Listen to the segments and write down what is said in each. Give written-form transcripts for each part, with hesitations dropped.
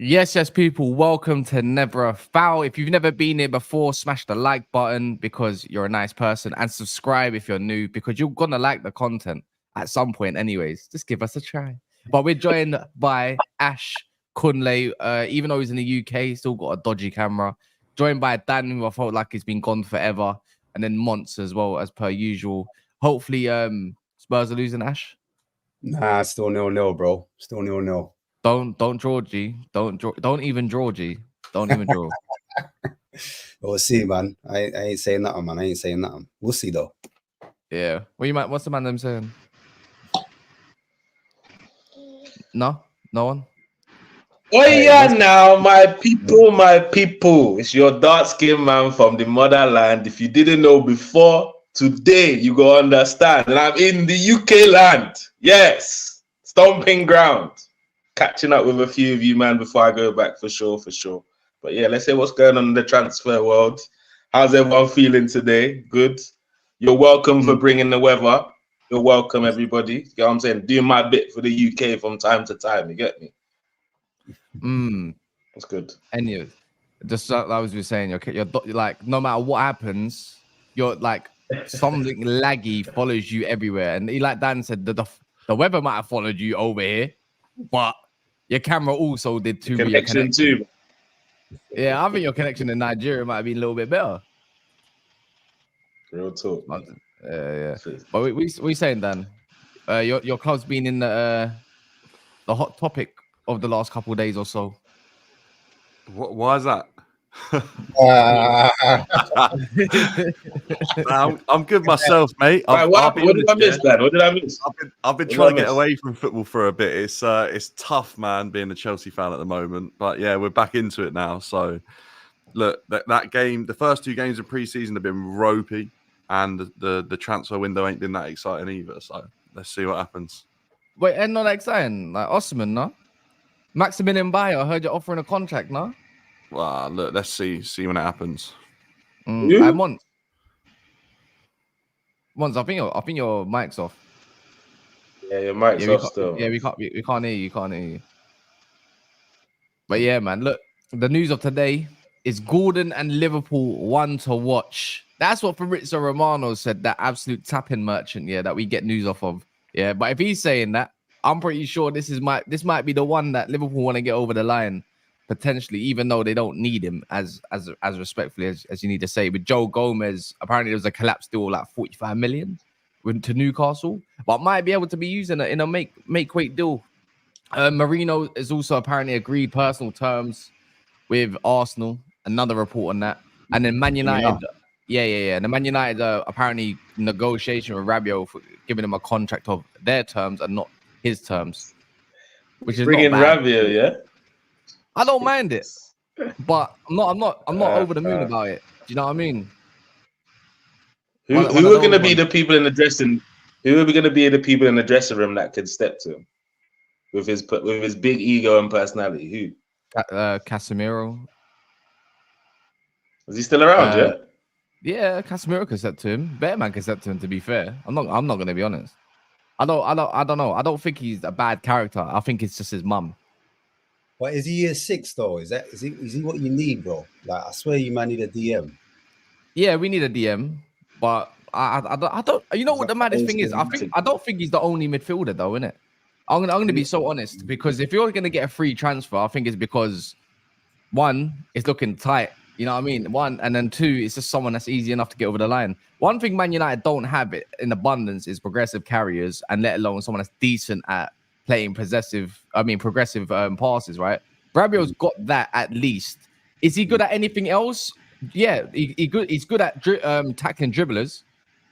Yes, people. Welcome to Never a Foul. If you've never been here before, smash the like button because you're a nice person, and subscribe if you're new because you're gonna like the content at some point. Anyways, just give us a try. But we're joined by Ash Kunle. Even though he's in the UK, he's still got a dodgy camera. Joined by Dan, who I felt like he's been gone forever, and then Monts as well, as per usual. Hopefully, Spurs are losing. Ash. Nah, still 0-0, bro. Still 0-0. Don't draw, G. Don't even draw, G. Don't even draw. We'll see, man. I ain't saying nothing, man. I ain't saying nothing. We'll see, though. Yeah. What's the man them saying? No one. Oh yeah, now my people. It's your dark skinned man from the motherland. If you didn't know before, today you go understand. And I'm in the UK land. Yes, stomping ground. Catching up with a few of you, man, before I go back for sure. But yeah, let's say what's going on in the transfer world. How's everyone feeling today? Good. You're welcome for bringing the weather. You're welcome, everybody. You know what I'm saying? Doing my bit for the UK from time to time. You get me? That's good. Anyway, just like I was saying, you're like, no matter what happens, you're like something laggy follows you everywhere. And like Dan said, the weather might have followed you over here, but your camera also did too. Connection too. Yeah, I think your connection in Nigeria might have been a little bit better. Real talk. Yeah. But we saying, Dan, your club's been in the hot topic of the last couple of days or so. Why is that? I'm good myself, mate. What did I miss, Dan? What did I miss? I've been trying to get away from football for a bit. It's tough, man, being a Chelsea fan at the moment. But yeah, we're back into it now. So look, that game, the first two games of pre-season have been ropey, and the transfer window ain't been that exciting either. So let's see what happens. Wait, and not exciting, like Osimhen, no? Maximilian Bayer, I heard you're offering a contract, no? Well, look, let's see when it happens. Monts, I think your mic's off. Yeah, your mic's off still. Yeah, we can't hear you. But yeah, man, look, the news of today is Gordon and Liverpool one to watch. That's what Fabrizio Romano said, that absolute tapping merchant, yeah, that we get news off of. Yeah, but if he's saying that, I'm pretty sure this might be the one that Liverpool want to get over the line, potentially, even though they don't need him as respectfully as you need to say. With Joe Gomez, apparently there was a collapse deal like 45 million to Newcastle, but might be able to be used in a make weight deal. Merino is also apparently agreed personal terms with Arsenal. Another report on that, and then Man United. Yeah. And the Man United apparently negotiation with Rabiot for giving him a contract of their terms and not his terms, which is bringing Rabiot. Yeah, I don't mind it, but I'm not over the moon about it. Do you know what I mean? Who are going to be the people in the dressing? Who are going to be the people in the dressing room that could step to him with his big ego and personality? Who? Casemiro. Is he still around? Yeah, Casemiro can step to him. Bearman can step to him. To be fair, I'm not going to be honest. I don't know. I don't think he's a bad character. I think it's just his mum. But is he year 6 though? Is he what you need, bro? Like I swear you might need a DM. Yeah, we need a DM, but I don't. You know what the maddest thing is? I don't think he's the only midfielder though, innit? I'm gonna be so honest, because if you're gonna get a free transfer, I think it's because one, it's looking tight. You know what I mean? One, and then two, it's just someone that's easy enough to get over the line. One thing Man United don't have it in abundance is progressive carriers, and let alone someone that's decent at playing progressive passes, right? Rabiot's got that at least. Is he good at anything else? Yeah, he's good at tackling dribblers.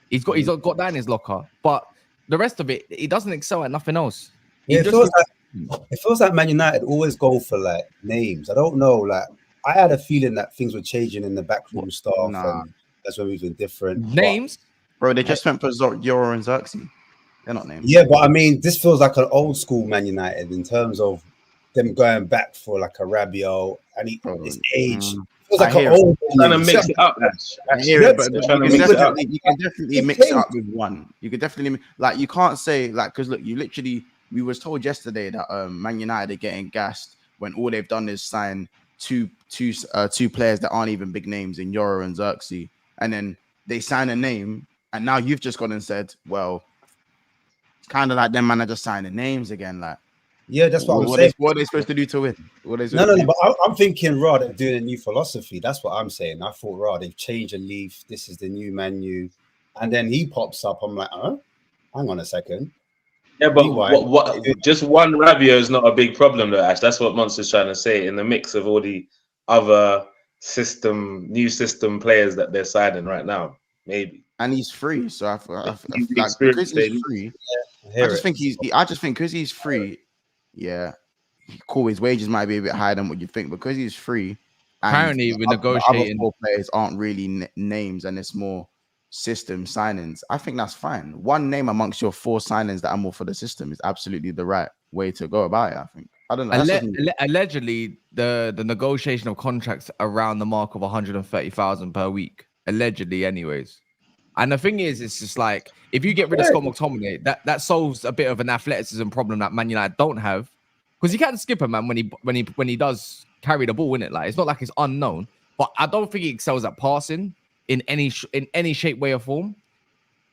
He's got that in his locker, but the rest of it, he doesn't excel at nothing else. It feels like Man United always go for like names. I don't know, like I had a feeling that things were changing in the backroom staff, and that's when we've been different. Names, bro. They just went for Euro and Xerxes. They're not names. Yeah, but I mean, this feels like an old school Man United in terms of them going back for like a Rabiot and his age. Feels like an old. Trying to mix it up. I hear it, but you can definitely mix it up with one. You could definitely like you can't say like because look, we was told yesterday that Man United are getting gassed when all they've done is sign two players that aren't even big names in Euro and Xerxes, and then they sign a name, and now you've just gone and said, well, it's kind of like them man are just signing names again. Like, yeah, that's what I'm saying. What are they supposed to do to win? No, but I'm thinking, raw, they're doing a new philosophy. That's what I'm saying. I thought, raw, they've changed a leaf. This is the new menu. And then he pops up. I'm like, hang on a second. Yeah, but what just one Rabiot is not a big problem, though, Ash. That's what Monster's trying to say. In the mix of all the other new system players that they're signing right now, maybe. And he's free, so I feel like because he's free. I just think because he's free. Yeah, cool. His wages might be a bit higher than what you think because he's free. Apparently, we're negotiating. Other 4 players aren't really names, and it's more system signings. I think that's fine. One name amongst your 4 signings that are more for the system is absolutely the right way to go about it. I think. I don't know. Allegedly, the negotiation of contracts around the mark of 130,000 per week. Allegedly, anyways. And the thing is, it's just like if you get rid of Scott McTominay, that solves a bit of an athleticism problem that Man United don't have, because you can't skip him, man, when he does carry the ball in it. Like it's not like it's unknown, but I don't think he excels at passing in any shape, way, or form.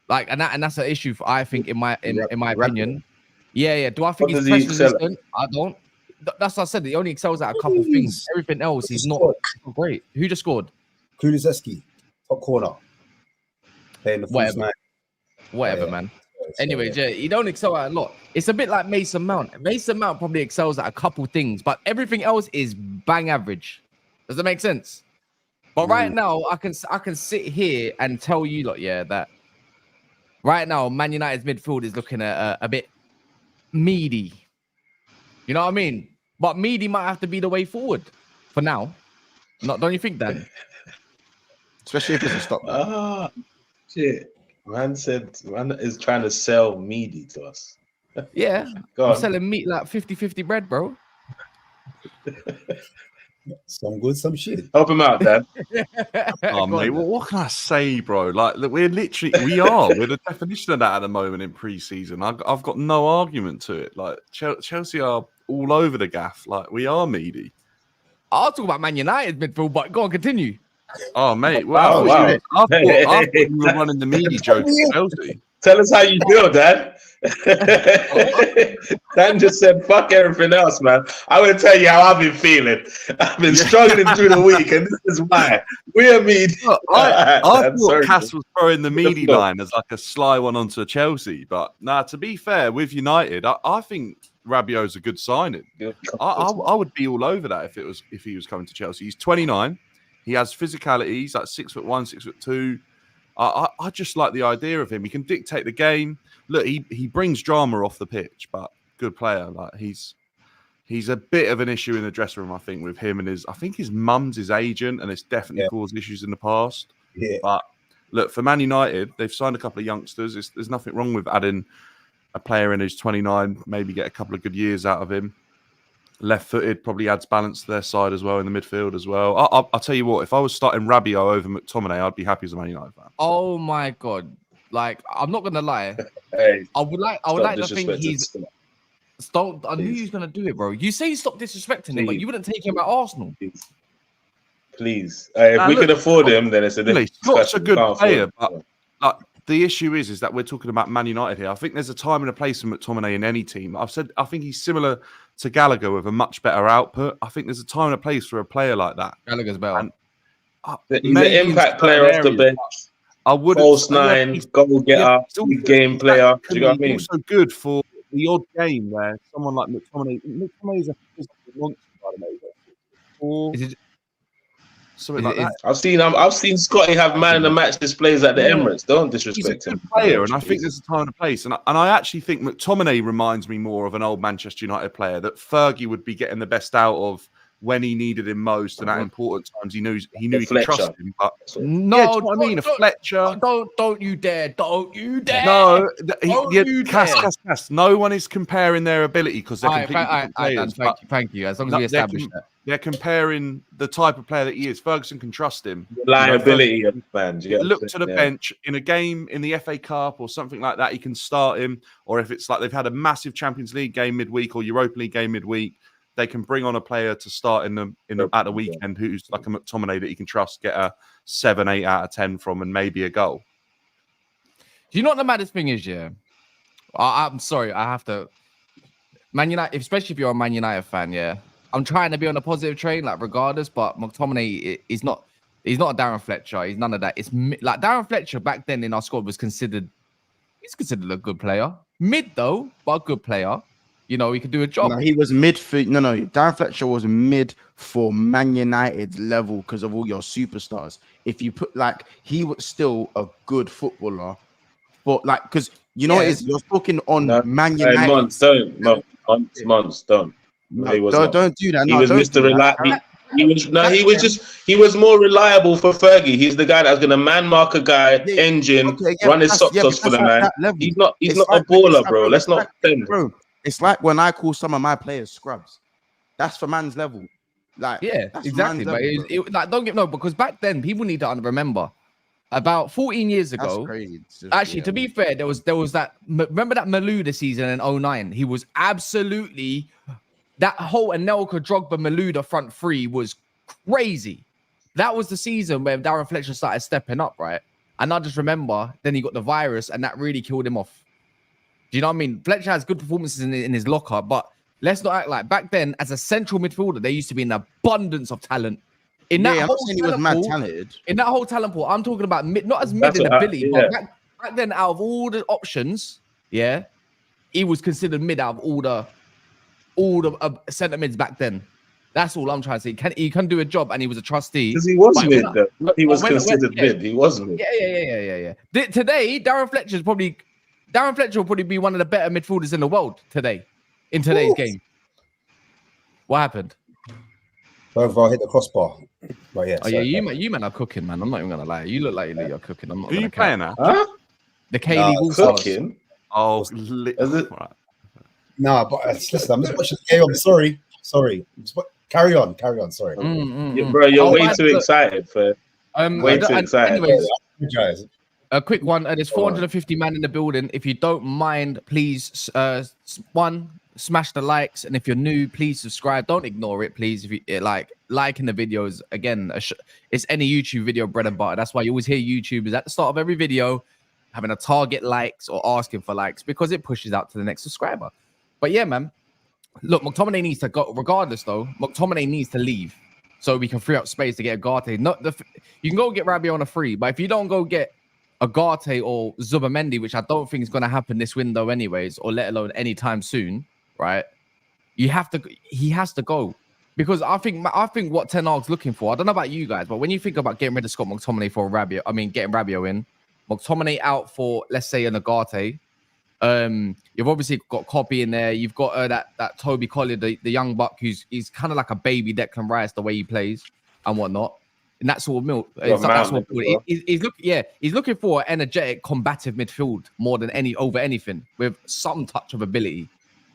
Like and that's an issue for, I think in my opinion. Yeah. Do I think he's press resistant? I don't. That's what I said. He only excels at a couple things. Everything else, he's not great. Who just scored? Kulusevski, top corner. Playing the full smack. Whatever, man. Anyways, yeah, he don't excel at a lot. It's a bit like Mason Mount. Mason Mount probably excels at a couple things, but everything else is bang average. Does that make sense? But right now, I can sit here and tell you, that right now, Man United's midfield is looking a bit meaty. You know what I mean? But meaty might have to be the way forward for now. Don't you think, Dan? Especially if it's a stop. Shit. Man is trying to sell meaty to us. Yeah. I'm selling meat like 50-50 bread, bro. Some good, some shit. Help him out, Dad. Oh, mate, what can I say, bro? Like, we're the definition of that at the moment in pre-season. I've got no argument to it. Like, Chelsea are all over the gaff. Like, we are meaty. I'll talk about Man United midfield, but go on, continue. Oh, mate. Wow. I thought you were running the meaty joke at Chelsea. Tell us how you feel, Dad. Dan just said, fuck everything else, man. I will tell you how I've been feeling. I've been struggling through the week, and this is why. We're meaty. I thought Cass was throwing the meaty line as like a sly one onto Chelsea. But to be fair, with United, I think Rabiot's a good signing. I would be all over that if he was coming to Chelsea. He's 29. He has physicality. He's like 6'1", 6'2". I just like the idea of him. He can dictate the game. Look, he brings drama off the pitch, but good player. Like he's a bit of an issue in the dressing room, I think, with him and I think his mum's his agent, and it's definitely caused issues in the past. Yeah. But look, for Man United, they've signed a couple of youngsters. There's nothing wrong with adding a player in who's 29, maybe get a couple of good years out of him. Left-footed probably adds balance to their side as well in the midfield as well. I'll tell you what, if I was starting Rabiot over McTominay, I'd be happy as a Man United fan. Oh my god! Like I'm not gonna lie, hey, I would like to think he's. Stop! I knew you was gonna do it, bro. You say stop disrespecting him, but you wouldn't take him at Arsenal. Please. If we can afford him, then it's a different discussion. Scott's a good player, but the issue is that we're talking about Man United here. I think there's a time and a place for McTominay in any team. I think he's similar to Gallagher with a much better output. I think there's a time and a place for a player like that. Gallagher's better. And, he's an impact player off the bench. I would false nine, goal getter, game player. Do you know what I mean? Also good for the odd game where someone like McTominay is a physical monster, by the way. Is it something like that? I've seen Scotty have man of the match displays at the Emirates. Don't disrespect him. He's a good player, and I think there's a time and a place. And I actually think McTominay reminds me more of an old Manchester United player that Fergie would be getting the best out of when he needed him most, and at important times he knew he could trust him. But what I mean, a Fletcher. Don't you dare! Don't you dare! No, Cass. No one is comparing their ability because they're completely different players. Thank you. As long as we establish that. They're comparing the type of player that he is. Ferguson can trust him. Reliability of fans. Look to the bench in a game in the FA Cup or something like that. He can start him. Or if it's like they've had a massive Champions League game midweek or Europa League game midweek, they can bring on a player to start at the weekend who's like a McTominay that you can trust, get a 7, 8 out of 10 from, and maybe a goal. Do you know what the maddest thing is? Yeah, I'm sorry, I have to. Man United, especially if you're a Man United fan, yeah, I'm trying to be on a positive train, like regardless. But McTominay is not. He's not a Darren Fletcher. He's none of that. It's like Darren Fletcher back then in our squad was considered. He's considered a good player. Mid though, but a good player. You know, he could do a job. No, he was mid for Darren Fletcher was mid for Man United's level because of all your superstars. If you put he was still a good footballer, but because what it is, you're talking on Man United. Months, don't. No, months, don't. No, he was don't do that. He was Mr. Reliable. He was more reliable for Fergie. He's the guy that's gonna man mark a guy, run his socks off for the man. He's not a baller, bro. Let's not pretend. Bro, it's like when I call some of my players scrubs. That's for man's level. Exactly. But because back then people need to remember. About 14 years ago, actually, to be fair, there was that. Remember that Malouda season in 09? He was absolutely that whole Anelka, Drogba, Malouda front three was crazy. That was the season where Darren Fletcher started stepping up, right? And I just remember then he got the virus, and that really killed him off. Do you know what I mean? Fletcher has good performances in his locker, but let's not act like back then as a central midfielder there used to be an abundance of talent. In that whole he was mad talented. In that whole talent pool, I'm talking about not as mid in ability, but back then, out of all the options, he was considered mid out of all the centre mids back then. That's all I'm trying to say. He can do a job, and he was a trustee. Because he was mid, though. He was considered mid. He was mid. Yeah. Today, Darren Fletcher will probably be one of the better midfielders in the world today, in today's game. What happened? Both hit the crossbar. But you man are cooking, man. I'm not even gonna lie. You look like you're cooking. I'm not. Who are you playing at? Huh? The Kaylee cooking. Oh, is it? Right. No, but listen, I'm just watching the game. I'm sorry. Carry on. Sorry, Bro, you're way too excited for. Way too excited. Anyways, a quick one. There's 450 man in the building. If you don't mind, please, smash the likes, and if you're new, please subscribe. Don't ignore it, please. If you liking the videos, again, it's any YouTube video bread and butter. That's why you always hear YouTubers at the start of every video having a target likes or asking for likes, because it pushes out to the next subscriber. But yeah, man, look, McTominay needs to go. Regardless, though, McTominay needs to leave so we can free up space to get Agate. You can go get Rabiot on a free, but if you don't go get Agate or Zubamendi, which I don't think is going to happen this window anyways, or let alone anytime soon, right? He has to go, because I think what Ten Hag's looking for. I don't know about you guys, but when you think about getting rid of Scott McTominay for Rabiot, getting Rabiot in, McTominay out for, let's say, an Agate. You've obviously got Copy in there. You've got that Toby Collier, the young buck, he's kind of like a baby Declan Rice, the way he plays and whatnot. And that sort of milk. He's looking for an energetic, combative midfield more than over anything, with some touch of ability,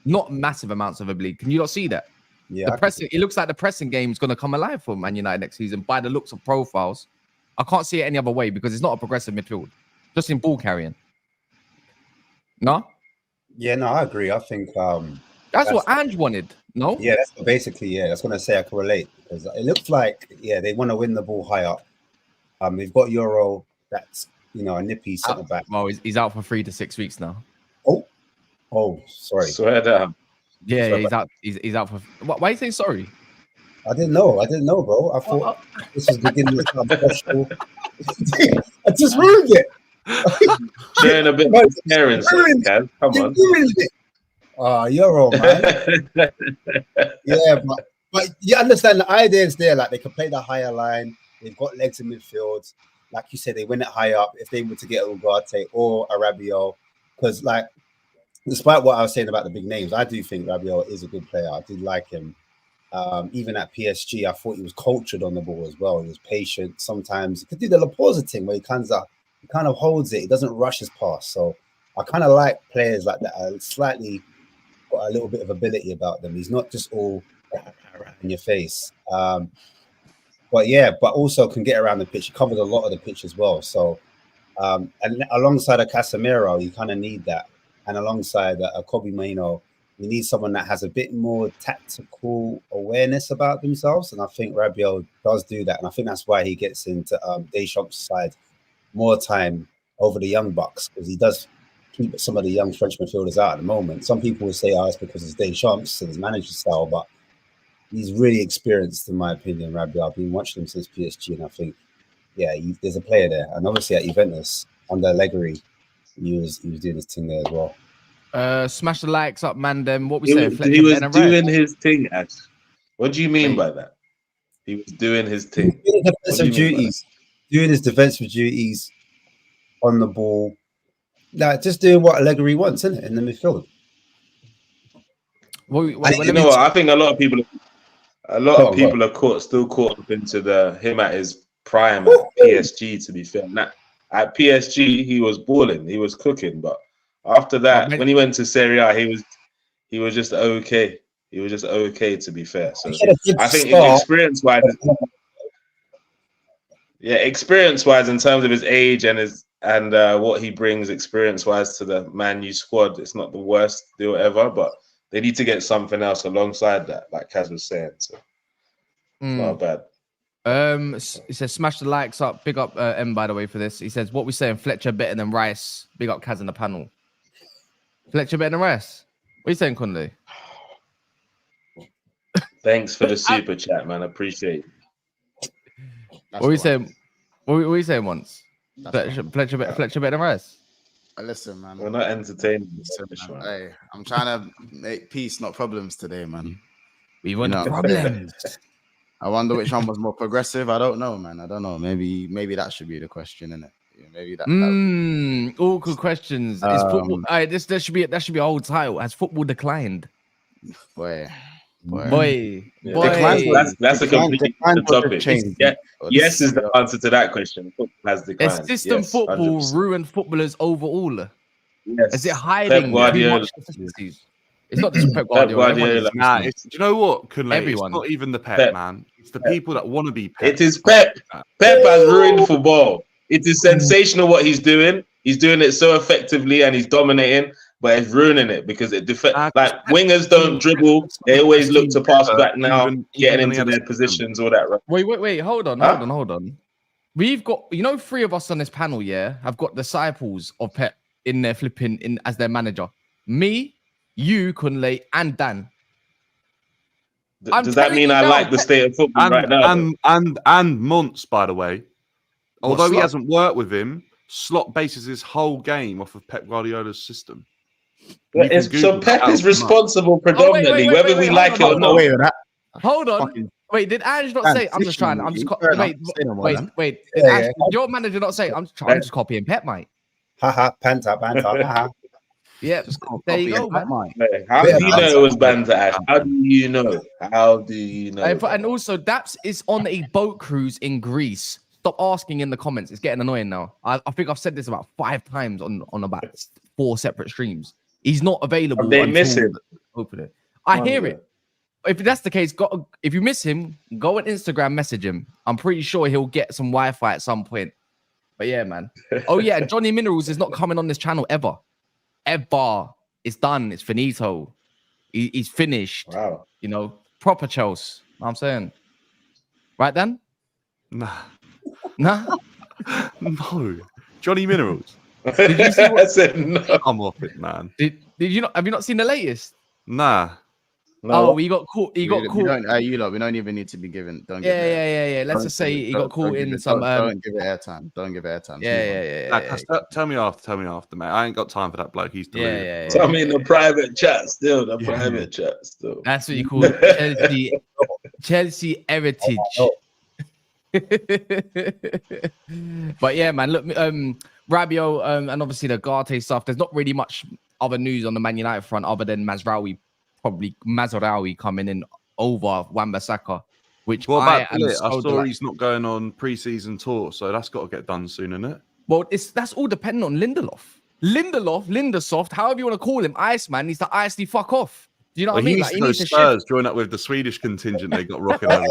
not massive amounts of ability. Can you not see that? Yeah, it looks like the pressing game is going to come alive for Man United next season by the looks of profiles. I can't see it any other way, because it's not a progressive midfield, just in ball carrying. No? Yeah, no, I agree. I think that's what Ange wanted. No? Yeah, that's basically, that's going to say I can relate, because it looks like, they want to win the ball high up. They've got Euro, that's, a nippy centre back. Well, he's out for 3 to 6 weeks now. Oh, sorry. Swear down. Yeah, sorry, he's out. He's out for. Why are you saying sorry? I didn't know, bro. I thought this was beginning of some special. I just ruined it. Sharing a bit of parents, Come on. You're all man. Yeah, but you understand the idea is there. Like, they can play the higher line. They've got legs in midfield. Like you said, they win it high up. If they were to get Ugarte or a Rabiot, because despite what I was saying about the big names, I do think Rabiot is a good player. I did like him. Even at PSG, I thought he was cultured on the ball as well. He was patient. Sometimes he could do the Laporta thing where he kind of holds it. He doesn't rush his pass. So I kind of like players like that. Slightly got a little bit of ability about them. He's not just all in your face. But also can get around the pitch. He covers a lot of the pitch as well. So and alongside a Casemiro, you kind of need that. And alongside a Kobe Merino, We need someone that has a bit more tactical awareness about themselves, and I think Rabiot does do that, and I think that's why he gets into Deschamps' side more time over the young bucks, because he does keep some of the young French midfielders out at the moment. Some people will say, "Oh, it's because it's Deschamps and his manager style," but he's really experienced, in my opinion. Rabiot, I've been watching him since PSG, and I think, yeah, there's a player there, and obviously at Juventus under Allegri, he was doing his thing there as well. Smash the likes up, man. Them. What we He say? was doing his thing, Ash. What do you mean by that? He was doing his thing. Doing his defensive duties on the ball, like just doing what Allegri wants, isn't it, in the midfield? You know what? I think a lot of people are still caught up into him at his prime at PSG. To be fair, at PSG he was balling, he was cooking, but after that, when he went to Serie A, he was just okay. He was just okay, to be fair. So I think experience-wise, in terms of his age and what he brings experience-wise to the Man U squad, it's not the worst deal ever. But they need to get something else alongside that, like Kaz was saying. So it's not bad. He says, smash the likes up. Big up M, by the way, for this. He says, what we saying, Fletcher better than Rice. Big up Kaz in the panel. Fletcher better than Rice. What are you saying, Kunle? Thanks for the super chat, man. I appreciate it. What are you saying? What are you saying once? Fletcher better than Rice. Listen, man. We're not entertaining. Hey, I'm trying to make peace, not problems today, man. We want problems. I wonder which one was more progressive. I don't know, man. I don't know. Maybe that should be the question, innit? Yeah, maybe that. Awkward questions. Is football? That should be a whole title. Has football declined? Boy. That's a completely different topic. Yes is the answer to that question. Football has declined. Has system football 100%. Ruined footballers overall? Yes. Is it hiding too much consistencies? It's not just Pep Guardiola. Do you know what? Everyone. It's not even the Pep, man. It's the people that want to be Pep. It is Pep. Pep has ruined football. It is sensational what he's doing. He's doing it so effectively and he's dominating, but it's ruining it because like wingers don't dribble. They always look to pass back now, getting into their positions, all that. Right? Wait. Hold on. We've got, 3 of us on this panel, have got disciples of Pep in their flipping as their manager. Me, you, Kunle, and Dan. Does that mean I like the state of football right now? And Monts, by the way. Although he hasn't worked with him, Slot bases his whole game off of Pep Guardiola's system. So Pep is responsible predominantly, whether we like it or not. Hold on. Wait, did Ange not say? I'm just trying. I'm just wait. Did your manager not say? I'm just copying Pep, mate. Haha, panta. Yeah, there you go, man. How do you know it was banter? How do you know? And also, Daps is on a boat cruise in Greece. Stop asking in the comments. It's getting annoying now. I think I've said this about 5 times on about 4 separate streams. He's not available. They miss him. Open it. I hear it. If that's the case, if you miss him, go on Instagram, message him. I'm pretty sure he'll get some Wi-Fi at some point. But yeah, man. Oh yeah, Johnny Minerals is not coming on this channel ever. It's done. It's finito. He's finished. Wow. Proper Chelsea. You know what I'm saying. Right, Dan? Nah. No. Johnny Minerals. Did you see I said no. I'm off it, man. Did you not? Have you not seen the latest? Nah. No. Oh, he got caught. We don't even need to be given. Yeah. Let's just say he got caught in some. Don't give it airtime. Don't give it airtime. Yeah. Tell me after, mate. I ain't got time for that bloke. He's deluded. Yeah. Tell me in the private chat still. Private chat still. That's what you call it. Chelsea heritage. But yeah, man. Look, Rabiot, and obviously the Garte stuff. There's not really much other news on the Man United front other than Mazraoui coming in over Wan-Bissaka, which I saw he's not going on pre-season tour, so that's got to get done soon, isn't it? Well, that's all dependent on Lindelof, however you want to call him, Iceman needs to ice the fuck off. Do you know what I mean? He needs to Spurs join up with the Swedish contingent they got rocking over.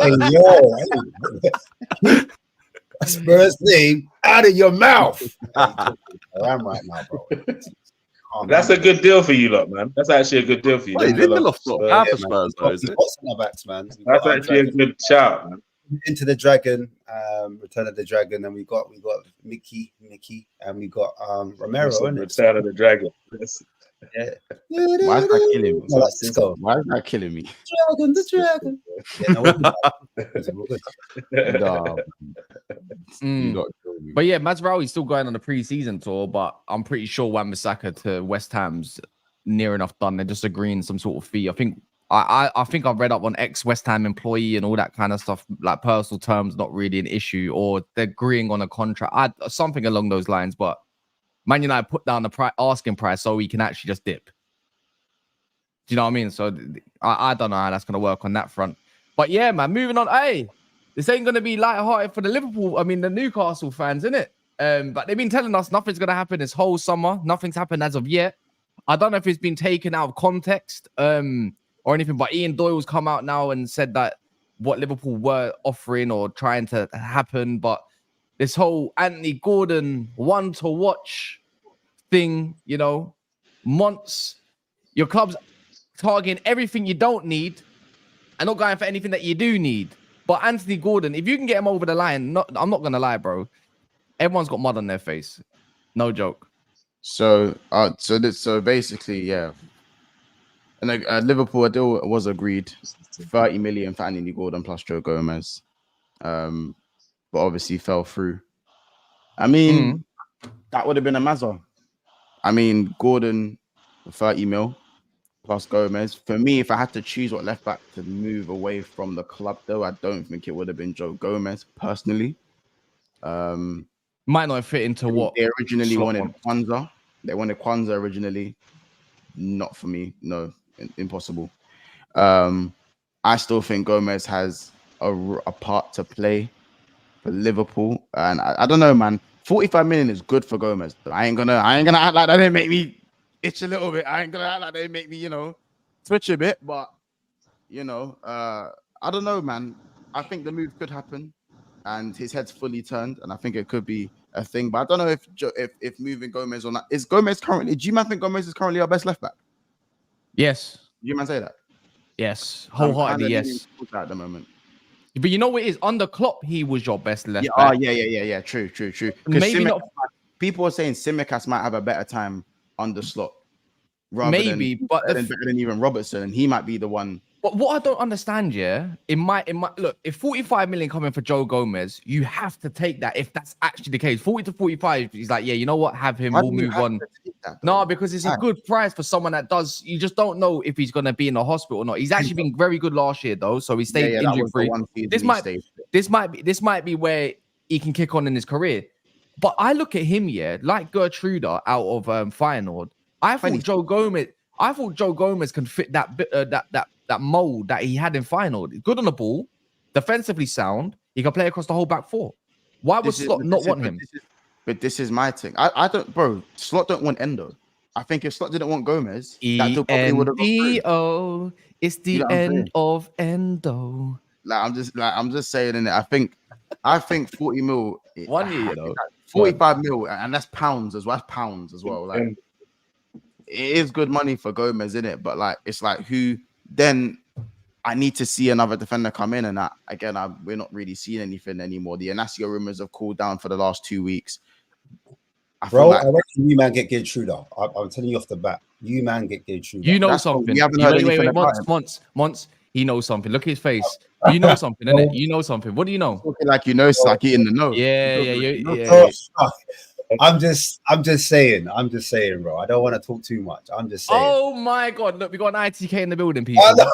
Spurs name out of your mouth. I am right now, bro. That's a good deal for you, lot, man. That's actually a good deal for you. Wait, Lindelof's not bad for Spurs, though, is We've it? got centre backs, man. That's actually a good shout, man. Into the Dragon, Return of the Dragon, and we got Mickey, and we got Romero. Isn't it? Return of the Dragon. Yeah. Why is that killing me? No, let's go. Why is that killing me? The Dragon. Yeah, no, we're good. Nah, Mm. you got to kill me. But yeah, Mazraoui's still going on the pre-season tour, but I'm pretty sure Wan-Bissaka to West Ham's near enough done. They're just agreeing some sort of fee. I think I've read up on ex-West Ham employee and all that kind of stuff, like personal terms, not really an issue, or they're agreeing on a contract, something along those lines. But Man United put down the asking price so he can actually just dip. Do you know what I mean? So I don't know how that's going to work on that front. But yeah, man, moving on. Hey, this ain't going to be lighthearted for the the Newcastle fans, innit? But they've been telling us nothing's going to happen this whole summer. Nothing's happened as of yet. I don't know if it's been taken out of context or anything, but Ian Doyle's come out now and said that what Liverpool were offering or trying to happen, but this whole Anthony Gordon one to watch thing, you know, months, your club's targeting everything you don't need and not going for anything that you do need. But Anthony Gordon, if you can get him over the line, I'm not gonna lie, bro. Everyone's got mud on their face. No joke. So basically, yeah. And Liverpool deal was agreed, 30 million for Anthony Gordon plus Joe Gomez, but obviously fell through. I mean, that would have been a mazza. I mean, Gordon 30 mil plus Gomez. For me, if I had to choose what left back to move away from the club, though, I don't think it would have been Joe Gomez personally. Might not fit into what they originally wanted. Kwanzaa. They wanted Kwanzaa originally. Not for me. No, impossible. I still think Gomez has a part to play for Liverpool, and I don't know, man. 45 million is good for Gomez. I ain't gonna act like that didn't make me itch a little bit. I ain't gonna act like they make me, twitch a bit. But I don't know, man. I think the move could happen, and his head's fully turned, and I think it could be a thing. But I don't know if moving Gomez or not. Is Gomez currently? Do you man think Gomez is currently our best left back? Yes. Do you man say that? Yes. Wholeheartedly, yes. At the moment. But you know what it is? Under Klopp, he was your best left back. Oh, yeah. True. Maybe not. People are saying Tsimikas might have a better time under Slot. Maybe, but better than even Robertson, and he might be the one. But what I don't understand, it might look, if 45 million coming for Joe Gomez, you have to take that if that's actually the case. 40 to 45, he's like, yeah, you know what? Have him, we'll move on. No, because it's a good price for someone that does. You just don't know if he's gonna be in the hospital or not. He's actually been very good last year though, so he stayed injury free. This might be where he can kick on in his career. But I look at him, like Gertruda out of Feyenoord. I thought Joe Gomez can fit that mold that he had in Feyenoord. Good on the ball, defensively sound. He can play across the whole back four. Why would Slot not want him? But this is my thing. I don't, bro. Slot don't want Endo. I think if Slot didn't want Gomez, that probably would have gone through. It's the end of Endo. I'm just saying in it. I think 40 mil. 1 year, 45 mil, and that's pounds as well. That's pounds as well. Like it is good money for Gomez, in it. But like it's like who then. I need to see another defender come in, and we're not really seeing anything anymore. The Inacio rumors have cooled down for the last 2 weeks. I reckon you man get Gertruda. I'm telling you off the bat, you man get Gertruda. You know something. We haven't heard anything about him. Months. He knows something. Look at his face. You know something, innit? You know something. What do you know? Talking like you know, it's like you in the know. Yeah. I'm just saying, bro. I don't want to talk too much. I'm just saying. Oh my god! Look, we got an ITK in the building, people. No,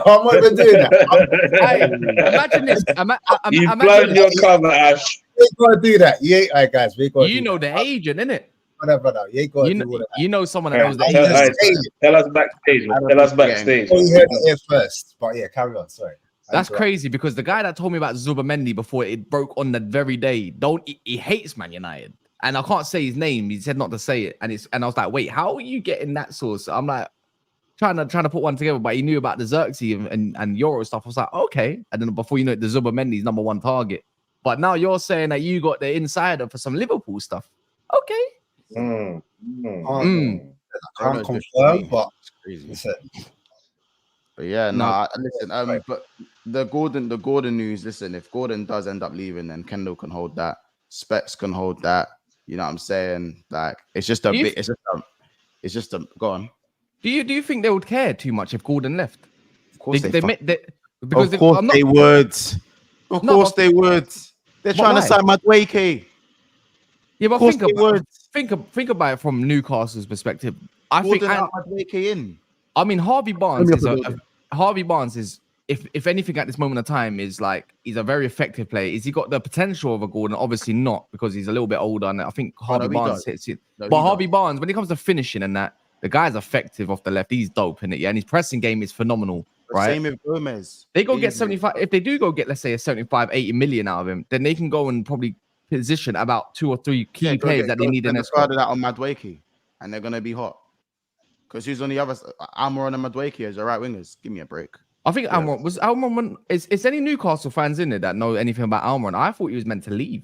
I'm not even doing that. Imagine this. You've blown your cover, Ash. We ain't gonna do that. Yeah, all right, guys. You know the agent, innit? Brother. You ain't gonna do all that. You know someone that knows the agent. Tell us backstage. Tell us backstage. You heard it here first, but yeah, carry on. Sorry. That's crazy because the guy that told me about Zubamendi before it broke on that very day, he hates Man United. And I can't say his name. He said not to say it. And I was like, wait, how are you getting that source? I'm like trying to put one together, but he knew about the Xerxes and Euro stuff. I was like, okay. And then before you know it, the Zubamendi's number one target. But now you're saying that you got the insider for some Liverpool stuff. Okay. There's can't Bruno's just confirm, crazy. but It's crazy. listen, But yeah, No. listen. But the Gordon news. Listen, if Gordon does end up leaving, then Kendall can hold that. Specs can hold that. You know what I'm saying? Like, it's just a Do you- bit. It's just a. Go on. Do you think they would care too much if Gordon left? Of course they. Because Of course they would. Of No, course but- they would. They're but trying to why? sign Madueke. Yeah, but Of course think about it from Newcastle's perspective. I think Gordon out Madueke in. I mean Harvey Barnes Let is me have a look. Harvey Barnes is if anything at this moment of time is like he's a very effective player. Is he got the potential of a Gordon? Obviously not, because he's a little bit older, and I think Harvey he Barnes does. hits it. No, But he Harvey does. Barnes, when it comes to finishing and that, the guy's effective off the left. He's dope in it, yeah, and his pressing game is phenomenal. The Right? Same with Gomez. They go get Easily. 75. If they do go get, let's say, a 75, 80 million out of him, then they can go and probably position about 2 or 3 key players that they need in their squad. That on Madueke, and they're gonna be hot. Because who's on the other side? Almiron and Madueke as the right wingers. Give me a break. I think Almiron is any Newcastle fans in there that know anything about Almiron? I thought he was meant to leave.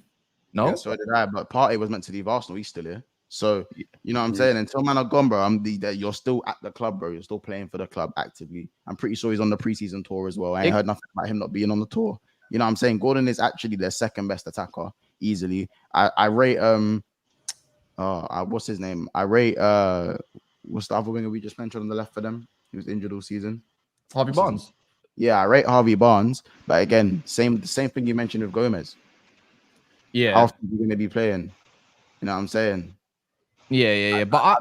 No, Yeah, so did I. But Partey was meant to leave Arsenal. He's still here. So you know what I'm saying. Until man are gone, bro, you're still at the club, bro. You're still playing for the club actively. I'm pretty sure he's on the preseason tour as well. I ain't heard nothing about him not being on the tour. You know what I'm saying? Gordon is actually their second best attacker easily. I rate what's his name? I rate what's the other winger we just mentioned on the left for them? He was injured all season. Harvey Barnes. Yeah, I rate Harvey Barnes, but again, the same thing you mentioned with Gomez. Yeah, How often are you going to be playing? You know what I'm saying? yeah. But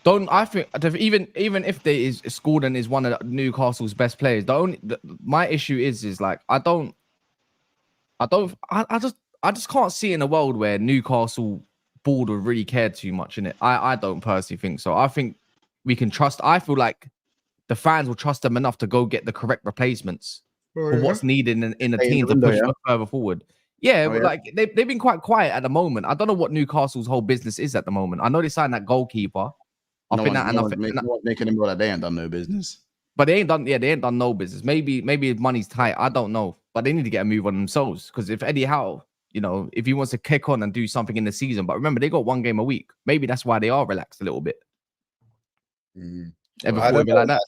I think even if Gordon is one of Newcastle's best players, my issue is like I just can't see in a world where Newcastle board would really care too much in it. I don't personally think so. I think we can trust. I feel like the fans will trust them enough to go get the correct replacements for what's needed in a team to push further forward. Yeah, but like they've been quite quiet at the moment. I don't know what Newcastle's whole business is at the moment. I know they signed that goalkeeper. No one's making them know that they ain't done no business. But they ain't done no business. Maybe money's tight. I don't know. But they need to get a move on themselves. Because if Eddie Howe, if he wants to kick on and do something in the season, but remember they got 1 game a week. Maybe that's why they are relaxed a little bit. I don't know, like that.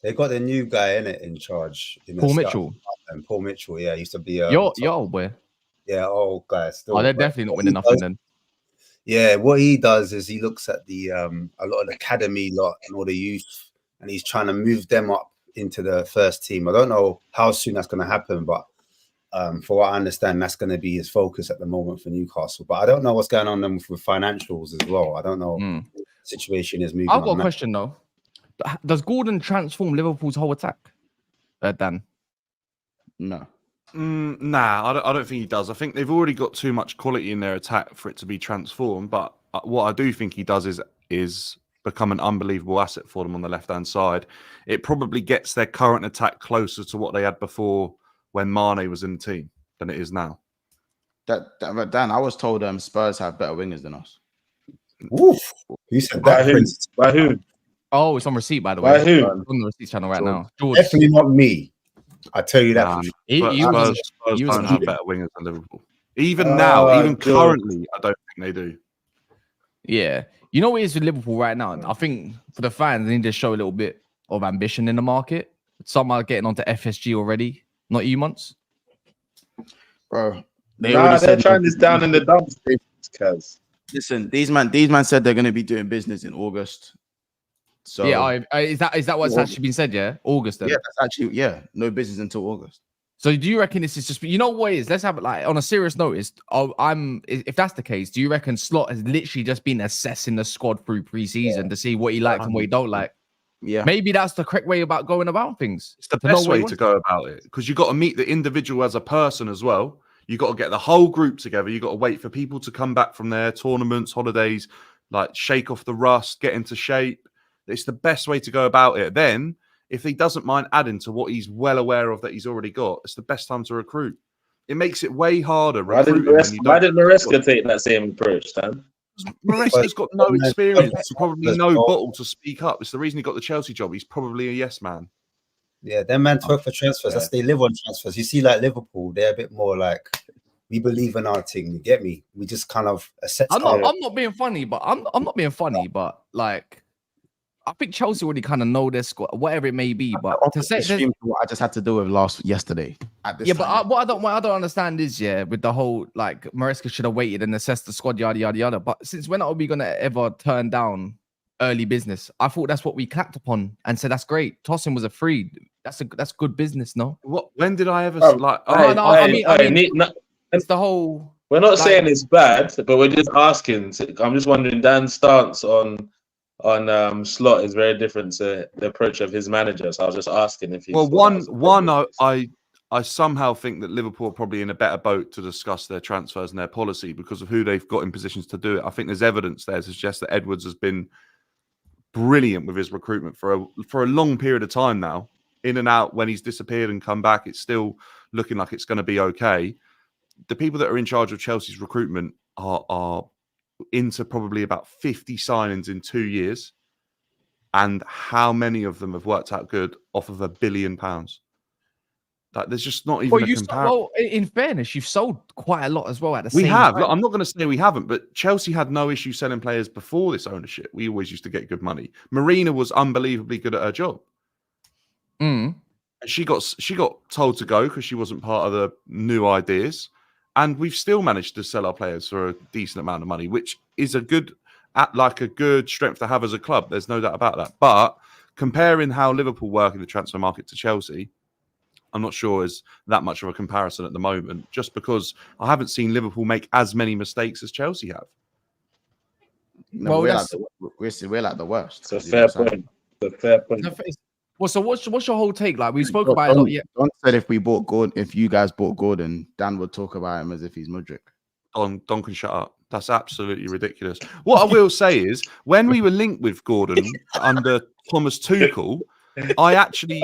They got the new guy in charge. Paul Mitchell. And Paul Mitchell, yeah, used to be your old boy. Yeah, old guy. Still, they're definitely not winning nothing then. Yeah, what he does is he looks at the a lot of the academy lot and all the youth, and he's trying to move them up into the first team. I don't know how soon that's going to happen, but for what I understand, that's going to be his focus at the moment for Newcastle. But I don't know what's going on with financials as well. I don't know what the situation is moving. I've got a question though. Does Gordon transform Liverpool's whole attack, Dan? No. Nah, I don't think he does. I think they've already got too much quality in their attack for it to be transformed. But what I do think he does is become an unbelievable asset for them on the left-hand side. It probably gets their current attack closer to what they had before when Mane was in the team than it is now. But Dan, I was told Spurs have better wingers than us. Oof. Who said that? By who? Oh, it's on receipt, by the By way. who? On the receipt channel right now. George. Definitely not me. I tell you that. Spurs don't have better wingers than Liverpool. Even now, even currently, I don't think they do. Yeah. You know what it is with Liverpool right now? I think for the fans, they need to show a little bit of ambition in the market. Some are getting onto FSG already. Not you, Monts? Bro. They're trying this down in the dumps, cuz. Listen, these man said they're going to be doing business in August. So yeah, is that what's actually been said? Yeah, August. Then. Yeah, that's actually no business until August. So do you reckon this is just what it is? Let's have it like on a serious note. If that's the case, do you reckon Slot has literally just been assessing the squad through preseason to see what he likes and what he don't like? Yeah, maybe that's the correct way about going about things. It's the best way to go about it because you got to meet the individual as a person as well. You got to get the whole group together. You got to wait for people to come back from their tournaments, holidays, like shake off the rust, get into shape. It's the best way to go about it. Then, if he doesn't mind adding to what he's well aware of that he's already got, it's the best time to recruit. It makes it way harder. Why did Maresca take that same approach, Dan? Maresca's got no experience, probably no bottle to speak up. It's the reason he got the Chelsea job. He's probably a yes man. Yeah, them man talk for transfers. That's they live on transfers. You see, like Liverpool, they're a bit more like we believe in our team. You get me? We just kind of accept. I'm not being funny, but I'm not being funny, but like I think Chelsea already kind of know their squad, whatever it may be. But to say Extreme to what I just had to do with yesterday. At this yeah, time. but what I don't understand is with the whole like Maresca should have waited and assessed the squad, yada yada yada. But since when are we gonna ever turn down early business? I thought that's what we clapped upon and said that's great. Tossing was a free. That's good business, no? What? When did I ever I mean, it's the whole. We're not saying it's bad, but we're just asking. I'm just wondering. Dan's stance on Slot is very different to the approach of his manager. So I was just asking if. Well, I somehow think that Liverpool are probably in a better boat to discuss their transfers and their policy because of who they've got in positions to do it. I think there's evidence there to suggest that Edwards has been brilliant with his recruitment for a long period of time now. In and out, when he's disappeared and come back, it's still looking like it's going to be okay. The people that are in charge of Chelsea's recruitment are into probably about 50 signings in 2 years. And how many of them have worked out good off of £1 billion? Like, there's just not even a comparison. Well, in fairness, you've sold quite a lot as well at the same We have. time. Look, I'm not going to say we haven't, but Chelsea had no issue selling players before this ownership. We always used to get good money. Marina was unbelievably good at her job. Mm. She got told to go because she wasn't part of the new ideas. And we've still managed to sell our players for a decent amount of money, which is a good strength to have as a club. There's no doubt about that. But comparing how Liverpool work in the transfer market to Chelsea, I'm not sure is that much of a comparison at the moment, just because I haven't seen Liverpool make as many mistakes as Chelsea have. No, we're like the worst. It's a fair point. It's a fair point. Well, so what's your whole take? Like we spoke about it a lot. Yeah. Don said if you guys bought Gordon, Dan would talk about him as if he's Mudryk. Don can shut up. That's absolutely ridiculous. What I will say is, when we were linked with Gordon under Thomas Tuchel, I actually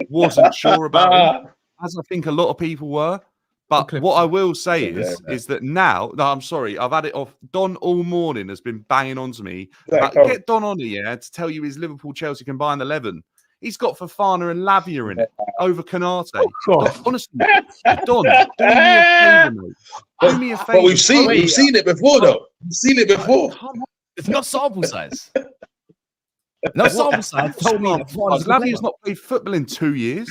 wasn't sure about him, as I think a lot of people were. But what I will say is that now, no, I'm sorry, I've had it off. Don all morning has been banging on to me. Get Don on here to tell you his Liverpool-Chelsea combined 11. He's got Fofana and Lavia in it over Canate. Honestly, Don, do me a favour, mate. Do me a favour. But we've seen it before, though. We've seen it before. It's not sample size. Not sample size. Told me Lavia's not played football in 2 years.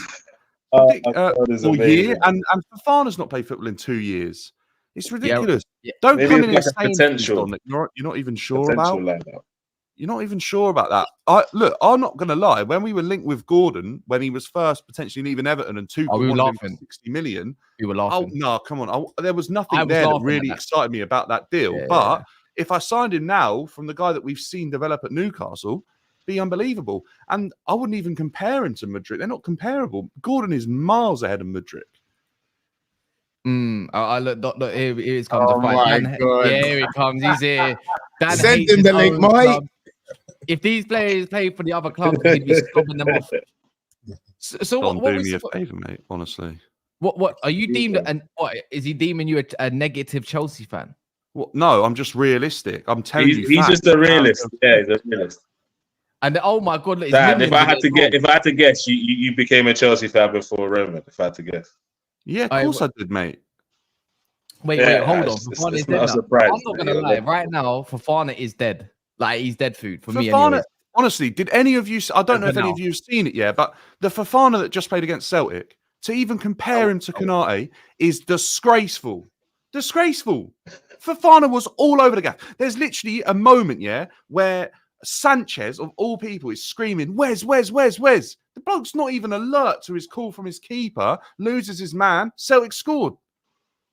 Or year, and Fofana's not played football in 2 years. It's ridiculous. Yeah. Don't Maybe come in like and a say potential. that you're not even sure about. Like that. You're not even sure about that. I'm not going to lie. When we were linked with Gordon, when he was first potentially leaving Everton and Tuchel we were wanted him laughing. for 60 million. We were laughing. Oh no, come on! There was nothing there that really excited me about that deal. Yeah, but if I signed him now from the guy that we've seen develop at Newcastle, be unbelievable. And I wouldn't even compare him to Mudryk. They're not comparable. Gordon is miles ahead of Mudryk. I look, here it comes. Oh my God. Yeah, here it comes. He's here. Dan Send him the link, mate. If these players play for the other clubs, he'd be stopping them off. So Don, do me a favour, mate. Honestly. What are you deemed? And what is he deeming you a negative Chelsea fan? Well, no, I'm just realistic. I'm telling you, he's just a realist. Yeah, he's a realist. And oh my God, look, Dan, if I had to guess, you became a Chelsea fan before Roman. If I had to guess. Yeah, of course I did, mate. Wait, hold on. It's not a surprise. I'm not gonna lie. Right now, Fofana is dead. Like he's dead food for me. Fofana, anyway. honestly, did any of you? I don't know if any of you have seen it yet, but the Fofana that just played against Celtic, to even compare him to Canate is disgraceful. Disgraceful. Fofana was all over the gap. There's literally a moment, where Sanchez, of all people, is screaming, Wes. The bloke's not even alert to his call from his keeper, loses his man, Celtic scored.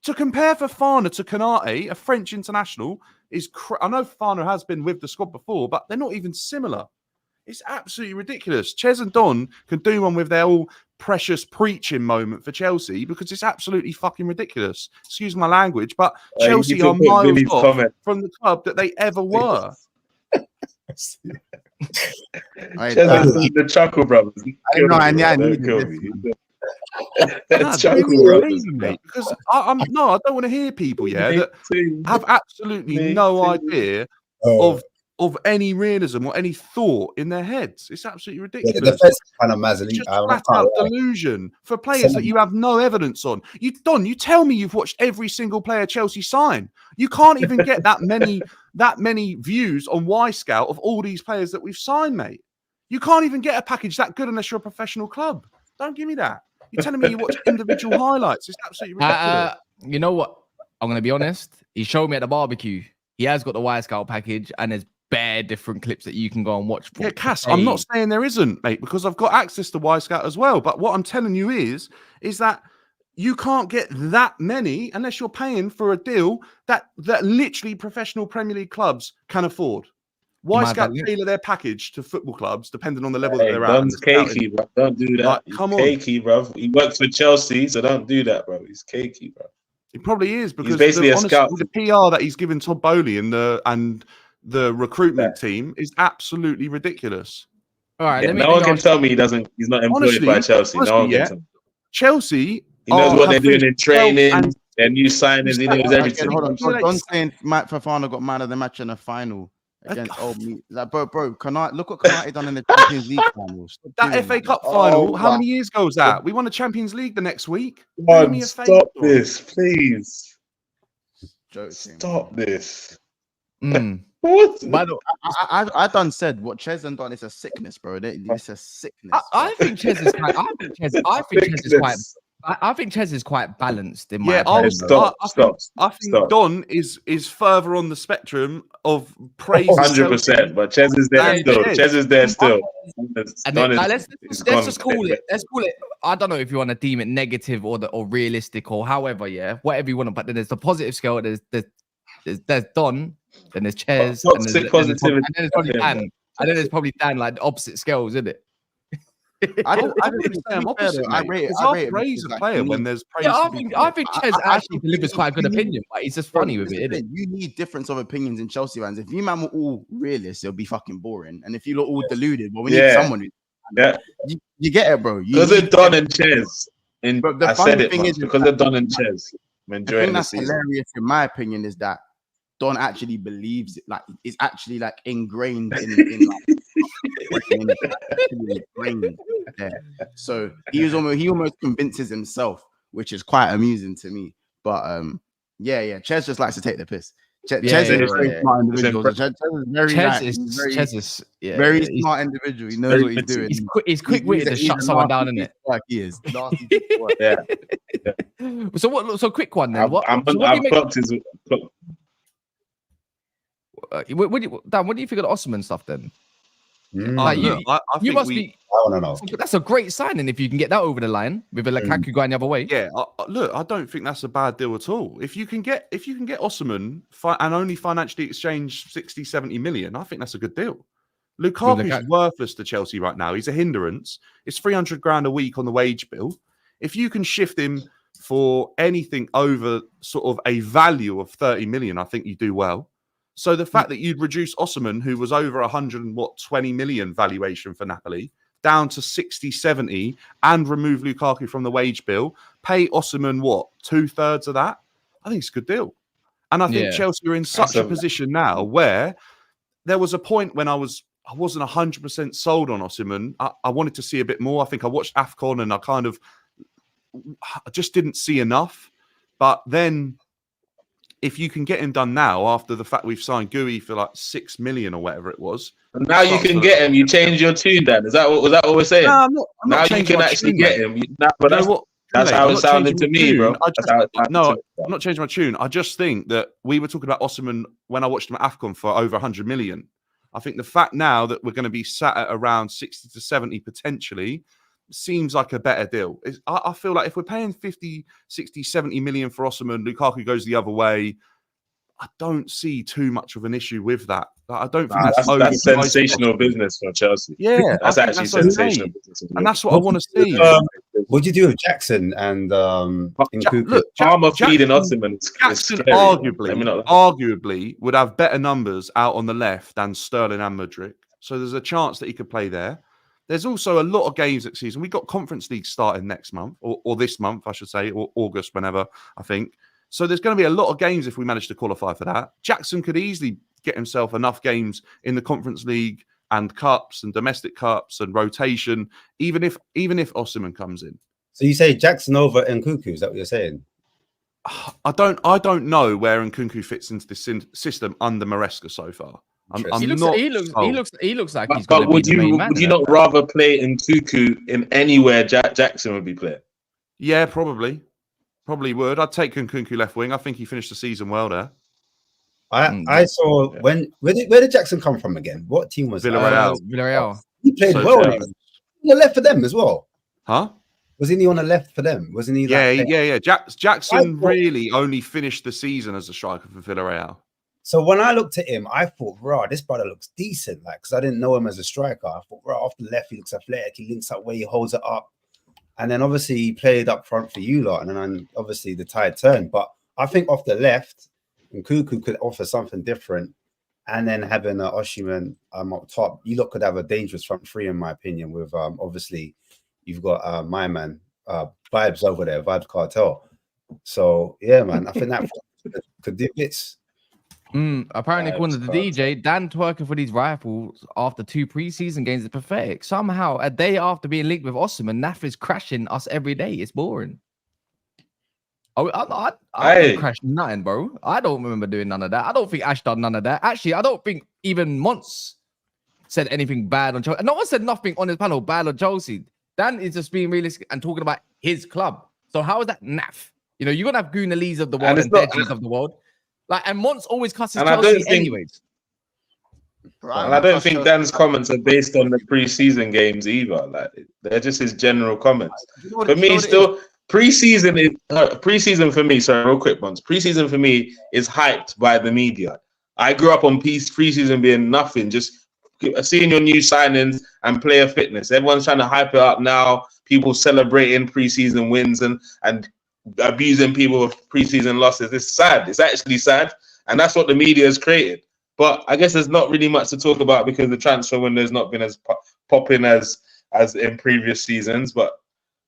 To compare Fofana to Canate, a French international, is... I know Fofana has been with the squad before, but they're not even similar. It's absolutely ridiculous. Ches and Don can do one with their all precious preaching moment for Chelsea because it's absolutely fucking ridiculous. Excuse my language, but Chelsea are miles off from the club that they ever were. The Chuckle Brothers. I know, I need Mate, because I don't want to hear people that have absolutely no idea of of any realism or any thought in their heads. It's absolutely Yeah, ridiculous. the defense is kind of It's mazzling. just flat out delusion for players that you have no evidence on. You tell me you've watched every single player Chelsea sign. You can't even get that many views on Y Scout of all these players that we've signed, mate. You can't even get a package that good unless you're a professional club. Don't give me that. You're telling me you watch individual highlights. It's absolutely ridiculous. You know what? I'm going to be honest. He showed me at the barbecue. He has got the Y Scout package, and there's bare different clips that you can go and watch. Yeah, Cass, I'm not saying there isn't, mate, because I've got access to Y Scout as well. But what I'm telling you is that you can't get that many unless you're paying for a deal that literally professional Premier League clubs can afford. Y Scout tailor their package to football clubs depending on the level that they're at. Don's cakey, bro. Don't do that. Like, come on, cakey, bro. He works for Chelsea, so don't do that, bro. He's cakey, bro. He probably is because he's basically a scout. The PR that he's given Todd Bowley and the recruitment team is absolutely ridiculous. All right, no one can tell me he's not employed by Chelsea. No one can tell me. Chelsea, he knows what they're doing in training. Their new signings, he knows everything. Hold on, Don's saying Matt Fofana got man of the match in the final. Against old me, like bro, look what Canate done in the Champions League finals. That FA Cup final, how many years ago was that? We won the Champions League the next week. Stop this, please. Stop this. What? By the way, I done said what Ches and done is a sickness, bro. It's a sickness. I think Ches is quite. I think Ches is quite balanced in my opinion. I think Don is further on the spectrum of praise. 100%, but Ches is there still. Ches is there still. Let's just call it. Let's call it. I don't know if you want to deem it negative or realistic or however, yeah, whatever you want to. But then there's the positive scale. There's Don, then there's Ches, and then there's probably Dan, and then there's probably Dan, like the opposite scales, isn't it? I praise a player when there's praise. Yeah, I think Ches actually delivers quite a good opinion, but he's just funny with it, isn't it? You need difference of opinions in Chelsea fans. If you man were all realists, it'll be fucking boring. And if you look all deluded, well, we need someone who you get it, bro. Because of Don and Ches. I said it because of Don and Ches. I'm enjoying the season. Hilarious, in my opinion, is that Don actually believes it, like it's actually like ingrained in brain there. So he almost convinces himself, which is quite amusing to me. But Ches just likes to take the piss. Ches is a very smart individual. Ches is very smart individual. He knows what he's doing. He's quick-witted to shut someone down, isn't it? Like he is. So quick one then. Dan, what do you think of the Osimhen stuff then? I don't know. That's a great signing if you can get that over the line with a Lukaku going the other way. Yeah, look, I don't think that's a bad deal at all. If you can get Osimhen and only financially exchange 60-70 million, I think that's a good deal. Lukaku's worthless to Chelsea right now. He's a hindrance. It's 300 grand a week on the wage bill. If you can shift him for anything over sort of a value of 30 million, I think you do well. So the fact that you'd reduce Osimhen, who was over 120 million valuation for Napoli, down to 60-70 and remove Lukaku from the wage bill, pay Osimhen, 2/3 of that? I think it's a good deal. And I think Chelsea are in such a position now where there was a point when I wasn't 100% sold on Osimhen. I wanted to see a bit more. I think I watched AFCON and I just didn't see enough. But then if you can get him done now, after the fact we've signed Gui for like 6 million or whatever it was. And now you can get him. You change your tune, Dan. Was that what we're saying? No, I'm not now you can actually get him. That's how it sounded to me, bro. I'm not changing my tune. I just think that we were talking about Osimhen when I watched him at AFCON for over 100 million. I think the fact now that we're going to be sat at around 60 to 70 potentially seems like a better deal. I feel like if we're paying 50, 60, 70 million for Osimhen, Lukaku goes the other way, I don't see too much of an issue with that. I don't think that's sensational business for Chelsea. Yeah, that's actually sensational business. And that's what I want to see. What do you do with Jackson and Palmer feeding Osimhen? Jackson arguably would have better numbers out on the left than Sterling and Mudryk. So there's a chance that he could play there. There's also a lot of games next season. We've got Conference League starting next month, or this month, I should say, or August, whenever, I think. So there's going to be a lot of games if we manage to qualify for that. Jackson could easily get himself enough games in the Conference League and cups and domestic cups and rotation, even if Osimhen comes in. So you say Jackson over Nkunku? Is that what you're saying? I don't know where Nkunku fits into the system under Maresca so far. He looks like he's But going to be the main man. Would you not rather play Nkunku in anywhere Jackson would be playing? Yeah, probably would. I'd take Nkunku left wing. I think he finished the season well there. I saw where did Jackson come from again? What team was Villarreal? Villarreal. He played well. He was on the left for them as well. Huh? Wasn't he on the left for them? Wasn't he? Yeah. Jackson really only finished the season as a striker for Villarreal. So when I looked at him, I thought, "Raw, this brother looks decent." Like, because I didn't know him as a striker. I thought, "Raw, off the left, he looks athletic. He links up where he holds it up." And then obviously he played up front for you lot, and then obviously the tide turned. But I think off the left, Nkunku could offer something different. And then having Osimhen up top, you lot could have a dangerous front three, in my opinion. With obviously you've got my man Vibes over there, Vibes Cartel. So yeah, man, I think that could do bits. Apparently, according to the DJ, Dan twerking for these rifles after 2 preseason games is pathetic. Somehow, a day after being linked with Osimhen, Naf is crashing us every day. It's boring. I don't crash nothing, bro. I don't remember doing none of that. I don't think Ash done none of that. Actually, I don't think even Mons said anything bad on Chelsea. No one said nothing on his panel bad on Chelsea. Dan is just being realistic and talking about his club. So how is that naff? You know, you're gonna have Goonalees of the world and Veggies of the world. Like, and Mons always cusses Chelsea anyways. And I don't think Dan's comments are based on the preseason games either. Like, they're just his general comments. For me, still preseason for me. Sorry, real quick ones. Preseason for me is hyped by the media. I grew up on preseason being nothing, just seeing your new signings and player fitness. Everyone's trying to hype it up now. People celebrating preseason wins and abusing people with preseason losses. It's sad. It's actually sad, and that's what the media has created. But I guess there's not really much to talk about because the transfer window's not been as popping as in previous seasons. But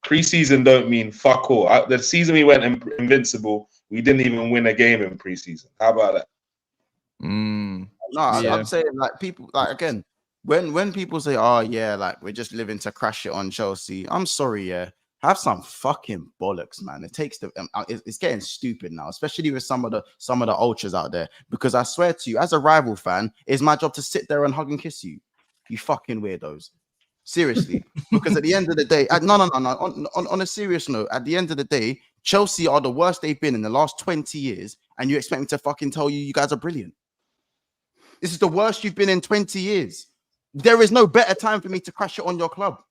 preseason don't mean fuck all. The season we went invincible, we didn't even win a game in preseason. How about that? No, I'm saying, like, people, like, again, when people say, "Oh yeah, like we're just living to crash it on Chelsea," I'm sorry, yeah. Have some fucking bollocks, man. It takes it's getting stupid now, especially with some of the ultras out there. Because I swear to you, as a rival fan, it's my job to sit there and hug and kiss you. You fucking weirdos. Seriously. Because at the end of the day, no. On a serious note, at the end of the day, Chelsea are the worst they've been in the last 20 years, and you expect me to fucking tell you guys are brilliant. This is the worst you've been in 20 years. There is no better time for me to crash it on your club.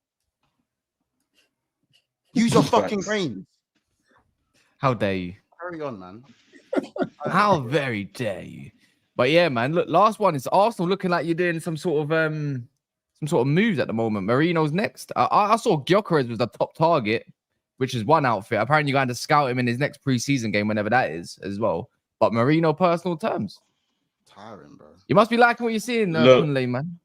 Use your fucking brains. How dare you? Carry on, man. How very dare you? But yeah, man. Look, last one is Arsenal looking like you're doing some sort of moves at the moment. Merino's next. I saw Gyökeres was the top target, which is one outfit. Apparently, you're going to scout him in his next preseason game, whenever that is, as well. But Merino, personal terms. Tiring, bro. You must be liking what you're seeing, Kunle, man.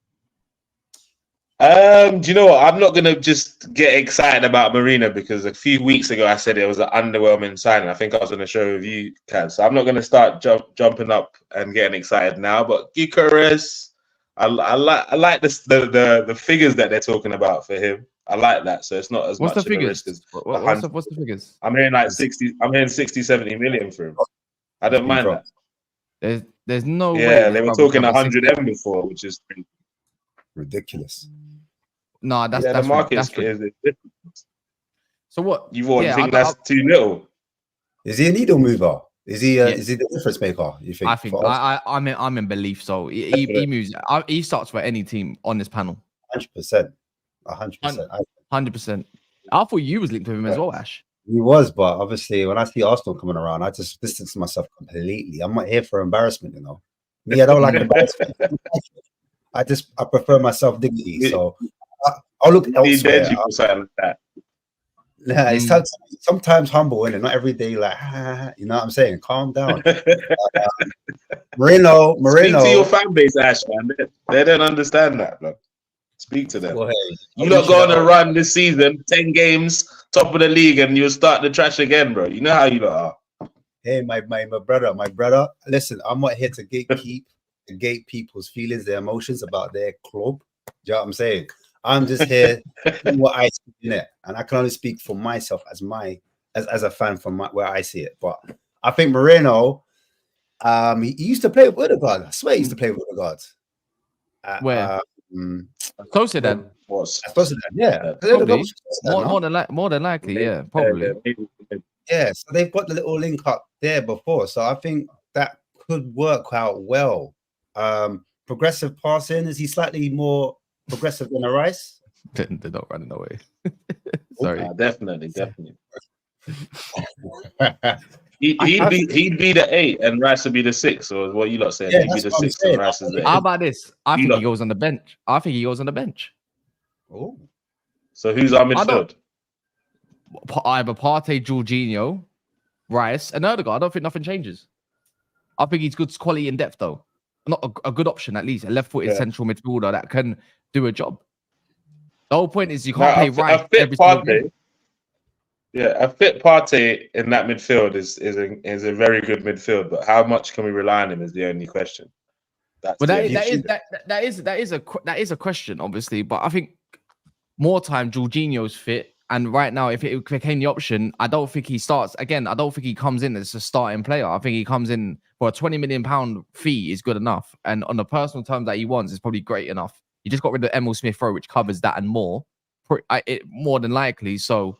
Do you know what? I'm not gonna just get excited about Merino because a few weeks ago I said it was an underwhelming signing. I think I was on a show with you, Kaz. So I'm not gonna start jumping up and getting excited now. But Gyökeres, I like the figures that they're talking about for him. I like that. So it's not as much of a risk as what's the figures? I'm hearing like 60. I'm hearing 60, 70 million for him. I don't mind that. There's no way. Yeah, they were talking 100 M before, which is ridiculous. No, that's the market is different. So what? You think that's too little? Is he a needle mover? Is he the difference maker? You think? I think I'm in belief. So he moves. He starts for any team on this panel. 100%. 100%. 100%. I thought you was linked to him as well, Ash. He was, but obviously when I see Arsenal coming around, I just distance myself completely. I'm not here for embarrassment, you know. Me, I don't like embarrassment. I prefer myself dignity. So I'll look elsewhere. Yeah, it's sometimes humble, and not every day like, you know what I'm saying? Calm down. Merino. Speak to your fan base, Ash, man. They don't understand that, bro. Speak to them. Well, hey, you not going to run this season, 10 games, top of the league, and you'll start the trash again, bro. You know how you are. Hey, my brother. Listen, I'm not here to gatekeep. negate people's feelings, their emotions about their club. Do you know what I'm saying? I'm just here doing what I see in it, and I can only speak for myself as as a fan from where I see it. But I think Merino, he used to play with Odegaard. I swear he used to play with Odegaard. Where? Sociedad. What's I suppose that, yeah. Probably. No? More than likely, yeah, probably. Yeah, so they've got the little link up there before. So I think that could work out well. Progressive passing, is he slightly more progressive than a Rice? They're not running away. Sorry. Definitely. He'd be the 8 and Rice would be the 6, or what you lot saying? Yeah, He'd be the that's what I'm 6 and saying. Rice is the 8. How about this? I You think lot- he goes on the bench. Oh, So who's our midfield? Either Partey, Jorginho, Rice, and Odegaard. I don't think nothing changes. I think he's good quality in depth, though. Not a good option, at least. A left-footed central midfielder that can do a job. The whole point is you can't play Rice every single game. Yeah, a fit Partey in that midfield is a very good midfield, but how much can we rely on him is the only question. That is a question, obviously. But I think more time Jorginho's fit, and right now, if it became the option, I don't think he starts again. I don't think he comes in as a starting player. I think he comes in for a £20 million fee is good enough, and on the personal terms that he wants, is probably great enough. You just got rid of Emil Smith-Rowe, which covers that and more, more than likely. So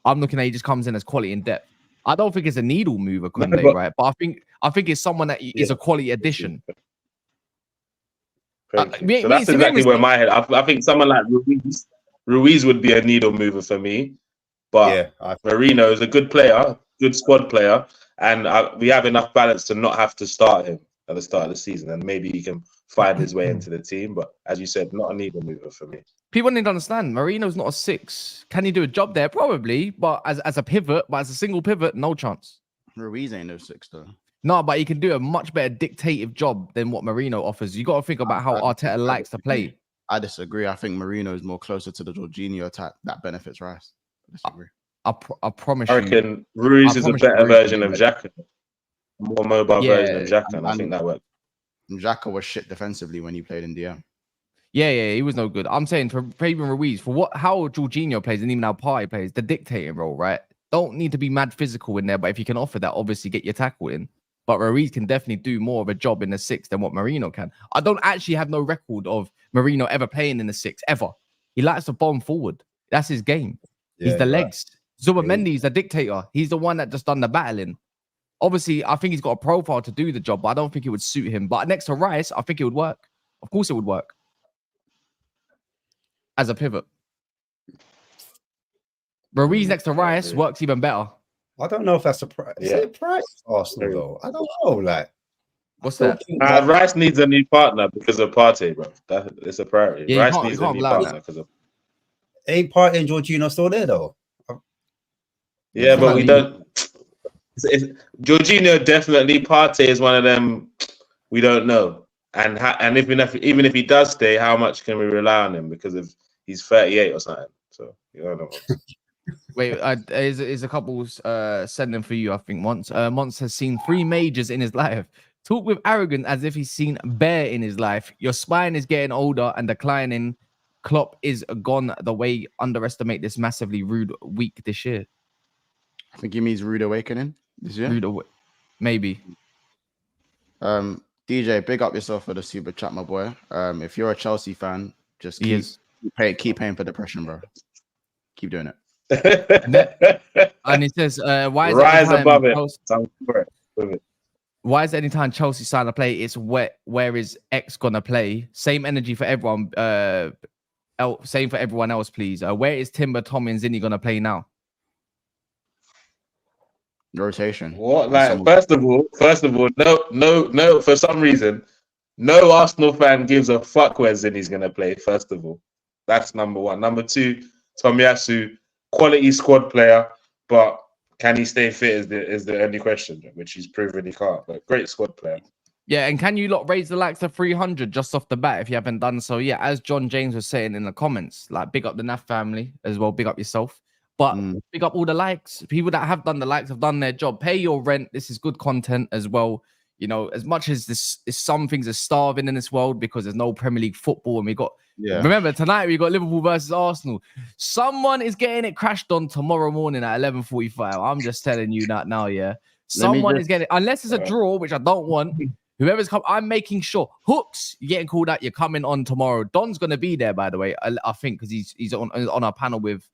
I'm looking at he just comes in as quality in depth. I don't think it's a needle mover, Kunde, right? But I think it's someone that is a quality addition. So that's exactly where my head. I think someone like Ruiz would be a needle mover for me, but Merino is a good player, good squad player, and we have enough balance to not have to start him at the start of the season, and maybe he can find his way into the team. But as you said, not a needle mover for me. People need to understand Marino's not a 6. Can he do a job there? Probably, but as a pivot, but as a single pivot, no chance. Ruiz ain't no 6 though. No, but he can do a much better dictative job than what Merino offers. You got to think about how Arteta likes to play. I disagree. I think Merino is more closer to the Jorginho type that benefits Rice. I disagree. I promise I you. reckon Ruiz is a better version of Xhaka, more mobile version of Xhaka, and I think that worked. Xhaka was shit defensively when he played in DM. Yeah, he was no good. I'm saying for even Ruiz, for how Jorginho plays and even how Partey plays, the dictating role, right? Don't need to be mad physical in there, but if you can offer that, obviously get your tackle in. But Ruiz can definitely do more of a job in the 6 than what Merino can. I don't actually have no record of Merino ever playing in the 6, ever. He likes to bomb forward. That's his game. He's the legs. Zubimendi is the dictator. He's the one that just done the battling. Obviously, I think he's got a profile to do the job, but I don't think it would suit him. But next to Rice, I think it would work. Of course it would work. As a pivot. Ruiz next to Rice works even better. I don't know if that's a price. Is it a price Arsenal though? I don't know. Like, what's that? Rice needs a new partner because of Partey, bro. It's a priority. Yeah, Rice needs a new partner because of. Ain't Partey and Jorginho still there though? Yeah, but we don't. Jorginho definitely. Partey is one of them. We don't know, and even if he does stay, how much can we rely on him because of he's 38 or something? So you don't know. Wait, is a couple sending for you, I think. Mons has seen 3 majors in his life. Talk with arrogance as if he's seen bear in his life. Your spine is getting older and declining. Klopp is gone the way. Underestimate this massively rude week this year. I think he means rude awakening this year. Maybe. DJ, big up yourself for the super chat, my boy. If you're a Chelsea fan, just keep paying for depression, bro. Keep doing it. And it says, why is rise above it? Why is anytime Chelsea sign a play, it's where is X gonna play? Same energy for everyone. Same for everyone else, please. Where is Timber, Tommy, and Zinni gonna play now? Rotation. What? Like, first of all, no. For some reason, no Arsenal fan gives a fuck where Zinni's gonna play. First of all, that's number one. Number two, Tomiyasu, quality squad player, but can he stay fit is the only question, which he's proven he can't. But great squad player. Yeah, and can you lot raise the likes of 300 just off the bat if you haven't done so? Yeah, as John James was saying in the comments, like big up the NAF family as well, big up yourself. But big up all the likes. People that have done the likes have done their job. Pay your rent. This is good content as well. You know, as much as some things are starving in this world because there's no Premier League football, and we got. Yeah. Remember tonight we got Liverpool versus Arsenal. Someone is getting it crashed on tomorrow morning at 11:45. I'm just telling you that now. Yeah, someone is getting, unless it's a draw, which I don't want. Whoever's come, I'm making sure. Hooks, you're getting called out. You're coming on tomorrow. Don's gonna be there, by the way. I think because he's on our panel with,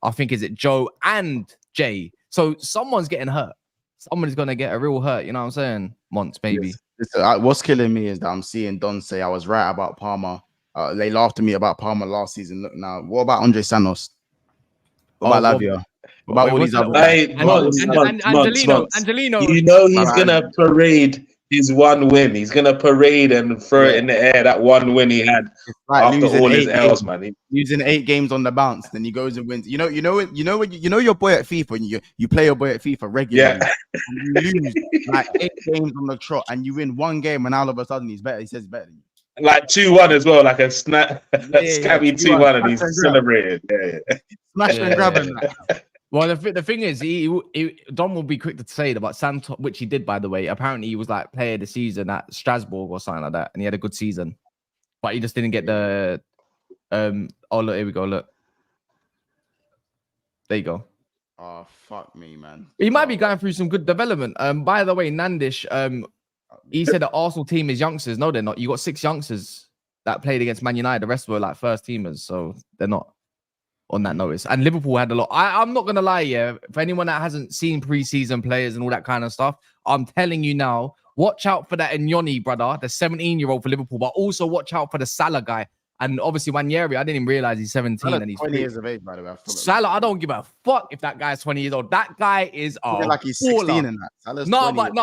I think is it Joe and Jay. So someone's getting hurt. Someone's gonna get a real hurt. You know what I'm saying? Months, maybe. Yes. What's killing me is that I'm seeing Don say I was right about Palmer. They laughed at me about Palmer last season. Look now, what about Andre Sanos? What about Lavia? What about all these other guys? Angelino. You know he's gonna parade his one win. He's gonna parade and throw it in the air. That one win he had after all his L's, man. Using 8 games on the bounce, then he goes and wins. You know your boy at FIFA, and you play your boy at FIFA regularly. Yeah. And you lose like 8 games on the trot, and you win 1 game, and all of a sudden he's better. He says he's better than you. Like 2-1 as well, like a scabby 2-1, and he's celebrated. Yeah. Smash and grab him. Well, the thing is, Don will be quick to say about Santos, which he did, by the way. Apparently, he was like player of the season at Strasbourg or something like that, and he had a good season, but he just didn't get the. Oh look, here we go. Look, there you go. Oh fuck me, man. He might be going through some good development. By the way, Nandish, he said the Arsenal team is youngsters. No, they're not. You got 6 youngsters that played against Man United. The rest were like first teamers, so they're not on that notice. And Liverpool had a lot. I'm not gonna lie, yeah. For anyone that hasn't seen preseason players and all that kind of stuff, I'm telling you now, watch out for that Nyoni, brother, the 17-year-old for Liverpool, but also watch out for the Salah guy. And obviously, Wanjeri, I didn't even realize he's 17 and he's 20 years of age, by the way. Salah, I don't give a fuck if that guy's 20 years old. That guy is like he's 16 and that. Salah's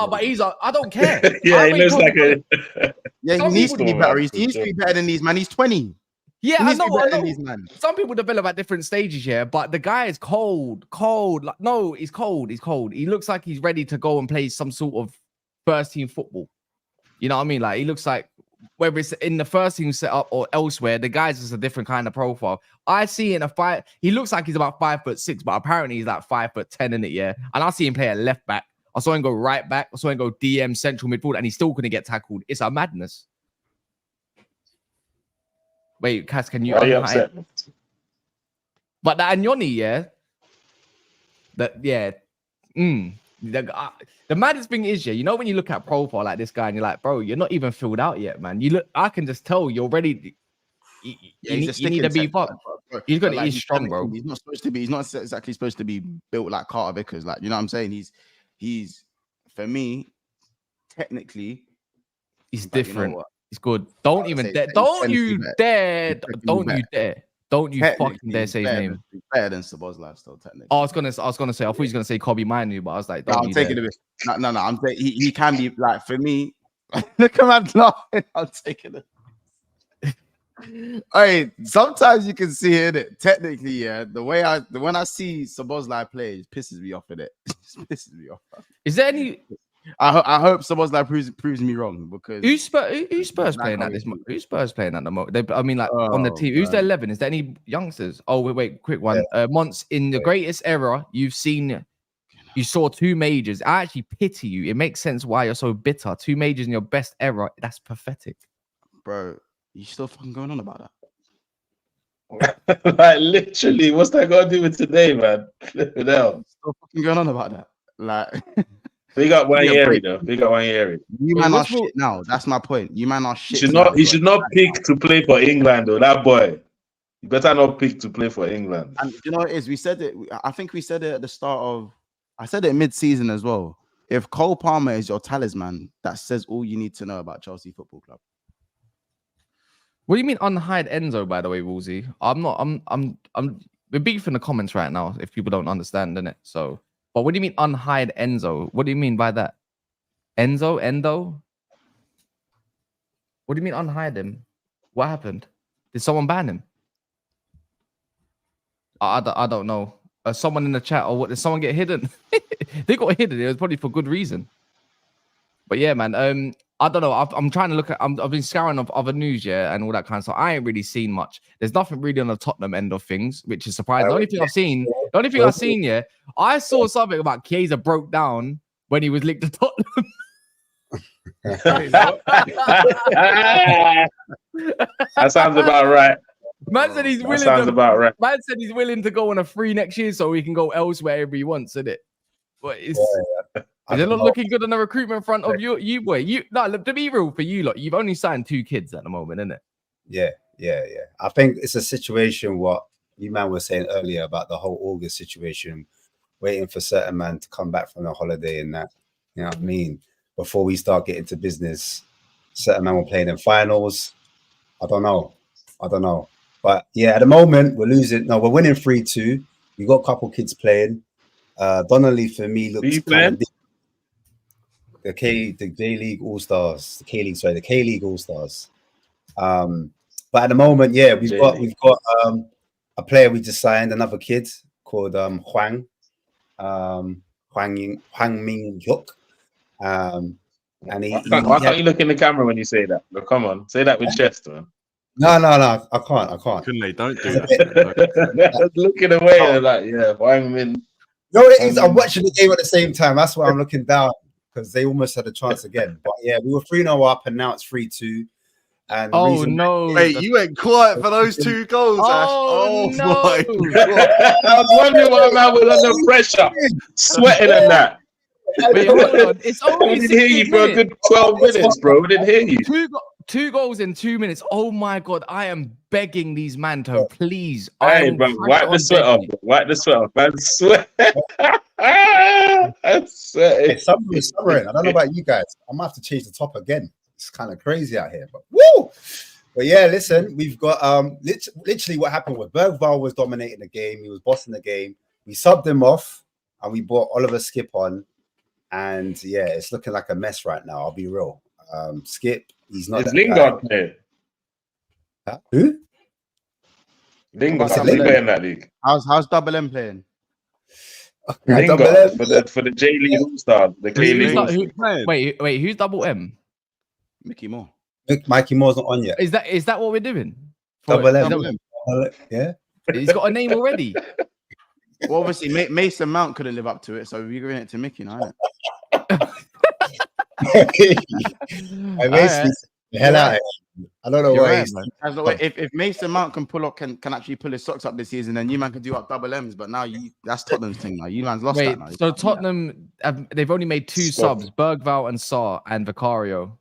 but he's I don't care. Yeah, he looks like a. Yeah, he needs to be better. He needs to be better than these, man. He's 20. Yeah, I know. These, man. Some people develop at different stages, yeah, but the guy is cold. Like, no, he's cold. He's cold. He looks like he's ready to go and play some sort of first team football. You know what I mean? Like, he looks like, whether it's in the first team setup or elsewhere, the guy's just a different kind of profile. I see in a fight, he looks like he's about 5'6", but apparently he's like 5'10" in it, yeah. And I see him play at left back. I saw him go right back. I saw him go DM central midfield, and he still couldn't get tackled. It's a madness. Wait, Cass, can you? Why are you upset? But that Nyoni, yeah. The maddest thing is, yeah, you know, when you look at profile like this guy and you're like, bro, you're not even filled out yet, man. You look, I can just tell you're ready. You need to be fucked. He's strong, bro. He's not supposed to be. He's not exactly supposed to be built like Carter Vickers. Like, you know what I'm saying? He's for me, technically, he's different. You know, he's good. Don't you dare fucking dare say his name. Better than Szoboszlai still, technically. I was gonna say, I thought he was gonna say Kobe Manu, but I was like, I'm taking it. No. I'm saying he can be like, for me. Look at man laughing. I'm taking it. Hey, sometimes you can see it. Technically, yeah. When I see Szoboszlai play, it pisses me off in it. It just pisses me off. Is there any? I hope Szoboszlai proves me wrong, because who's Spurs playing at this moment? Who's Spurs playing at the moment? I mean, like on the team. Who's the 11? Is there any youngsters? Oh wait, quick one. Once in the greatest era, you saw 2 majors. I actually pity you. It makes sense why you're so bitter. 2 majors in your best era. That's pathetic, bro. You still fucking going on about that? Like, literally, what's that got to do with today, man? Still fucking going on about that, like. We got Wanjeri though. We got Wanjeri. You man are shit now. That's my point. You man are shit. He should not pick to play for England though. That boy. You better not pick to play for England. And you know what it is? We said it. I think we said it at the start of. I said it mid-season as well. If Cole Palmer is your talisman, that says all you need to know about Chelsea Football Club. What do you mean unhide Enzo? By the way, Woolsey. We're beefing in the comments right now. If people don't understand, innit? So. But what do you mean unhide Enzo? What do you mean by that? Endo? What do you mean unhide him? What happened? Did someone ban him? I don't know. Someone in the chat, or what? Did someone get hidden? They got hidden. It was probably for good reason. But yeah, man. I don't know. I'm trying to look at. I've been scouring of other news, yeah, and all that kind of stuff. I ain't really seen much. There's nothing really on the Tottenham end of things, which is surprising. The only thing I've seen, yeah, I saw something about Chiesa broke down when he was linked to Tottenham. That sounds about right. Man said he's That willing. sounds about right. Man said he's willing to go on a free next year, so he can go elsewhere if he wants, isn't it? But it's is it not looking good on the recruitment front of you boy? To be real for you, you've only signed 2 kids at the moment, isn't it? Yeah. I think it's a situation what you man was saying earlier about the whole August situation, waiting for certain man to come back from the holiday and that. You know what I mean? Before we start getting to business, certain man were playing in finals. I don't know. But yeah, at the moment we're losing. No, we're winning 3-2. We got a couple kids playing. Donnelly for me looks kind of the J-League All-Stars. The K-League All-Stars. But at the moment, yeah, we've got a player we just signed, another kid called Hwang Ming Hyuk. And why can't you look in the camera when you say that? But come on, say that with chest, man. No, I can't. Couldn't they? Don't do that. Looking away, and like, yeah, Hwang Min. No, it is. I'm watching the game at the same time. That's why I'm looking down because they almost had a chance again. But yeah, we were 3-0 up, and now it's 3-2. And no! Wait, you went quiet for those 2 goals, Ash. Oh no. my God! I was wondering why man was under pressure, sweating and that. Wait, hold on. It's only I didn't hear you for a good 12 minutes, bro. I didn't hear you. 2 goals in 2 minutes. Oh my God! I am begging these man to please. Hey, bro, wipe the sweat off. Wipe the sweat off, man. Sweat. I'm sweating. It's summering. I don't know about you guys. I'm gonna have to change the top again. It's kind of crazy out here, but woo! But yeah, listen, we've got literally what happened was Bergvall was dominating the game. He was bossing the game. We subbed him off, and we brought Oliver Skip on. And yeah, it's looking like a mess right now. I'll be real. Skip, he's not. Is Lingard playing? Huh? Who? Lingard playing that league. How's Double M playing? Lingard for the J League All Star, the K League. Wait, who's Double M? Mickey Moore. Mikey Moore's not on yet. Is that what we're doing? Double M. Yeah. He's got a name already. Well, obviously, Mason Mount couldn't live up to it, so we're giving it to Mickey now. The hell out of here. I don't know why. Right, if Mason Mount can actually pull his socks up this season, then you man can do up double M's. But now that's Tottenham's thing. Now you man's lost that now. So Tottenham, they've only made 2 subs: Bergvall and Sarr and Vicario.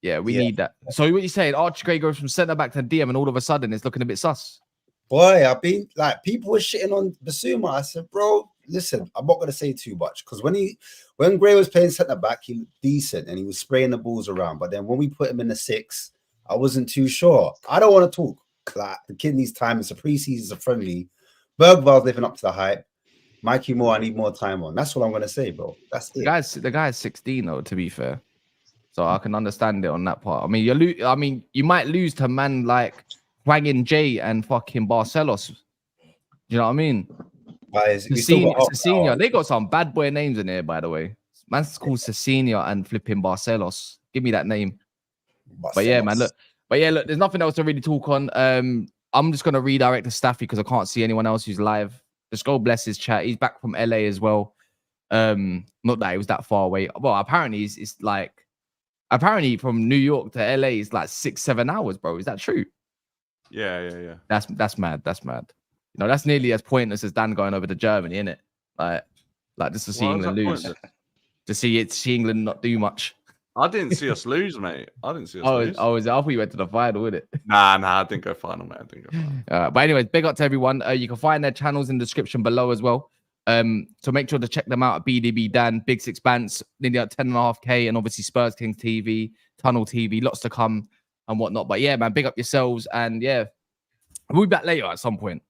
Yeah, we need that. So what you saying? Archie Gray goes from centre back to DM, and all of a sudden it's looking a bit sus. Boy, I've been like people were shitting on Basuma. I said, bro, listen, I'm not gonna say too much because when Gray was playing centre back, he was decent and he was spraying the balls around. But then when we put him in the 6, I wasn't too sure. I don't want to talk. Like the kid needs time. It's a preseason, it's a friendly. Bergvall's living up to the hype. Mikey Moore, I need more time on. That's what I'm gonna say, bro. That's it. The guy's 16 though, to be fair. So I can understand it on that part. I mean, you might lose to man like Hwang J and fucking Barcelos. You know what I mean? Cecilia. They got some bad boy names in here, by the way. Man's called Cecilia and flipping Barcelos. Give me that name. Barcelos. But yeah, man, look. There's nothing else to really talk on. I'm just gonna redirect to Staffy because I can't see anyone else who's live. Just go bless his chat. He's back from LA as well. Not that he was that far away. Well, apparently apparently from New York to LA is like 6-7 hours, bro. Is that true? Yeah. That's mad. That's mad. You know, that's nearly as pointless as Dan going over to Germany, isn't it? Like just to see England lose. To see England not do much. I didn't see us lose, mate. I didn't see us lose. I thought you went to the final, with it? Nah, I didn't go final, man. I didn't go final. But anyways, big up to everyone. You can find their channels in the description below as well. So make sure to check them out at BDB Dan, Big Six Bands, nearly at 10.5K, and obviously Spurs Kings TV, Tunnel TV, lots to come and whatnot. But yeah, man, big up yourselves, and yeah, we'll be back later at some point.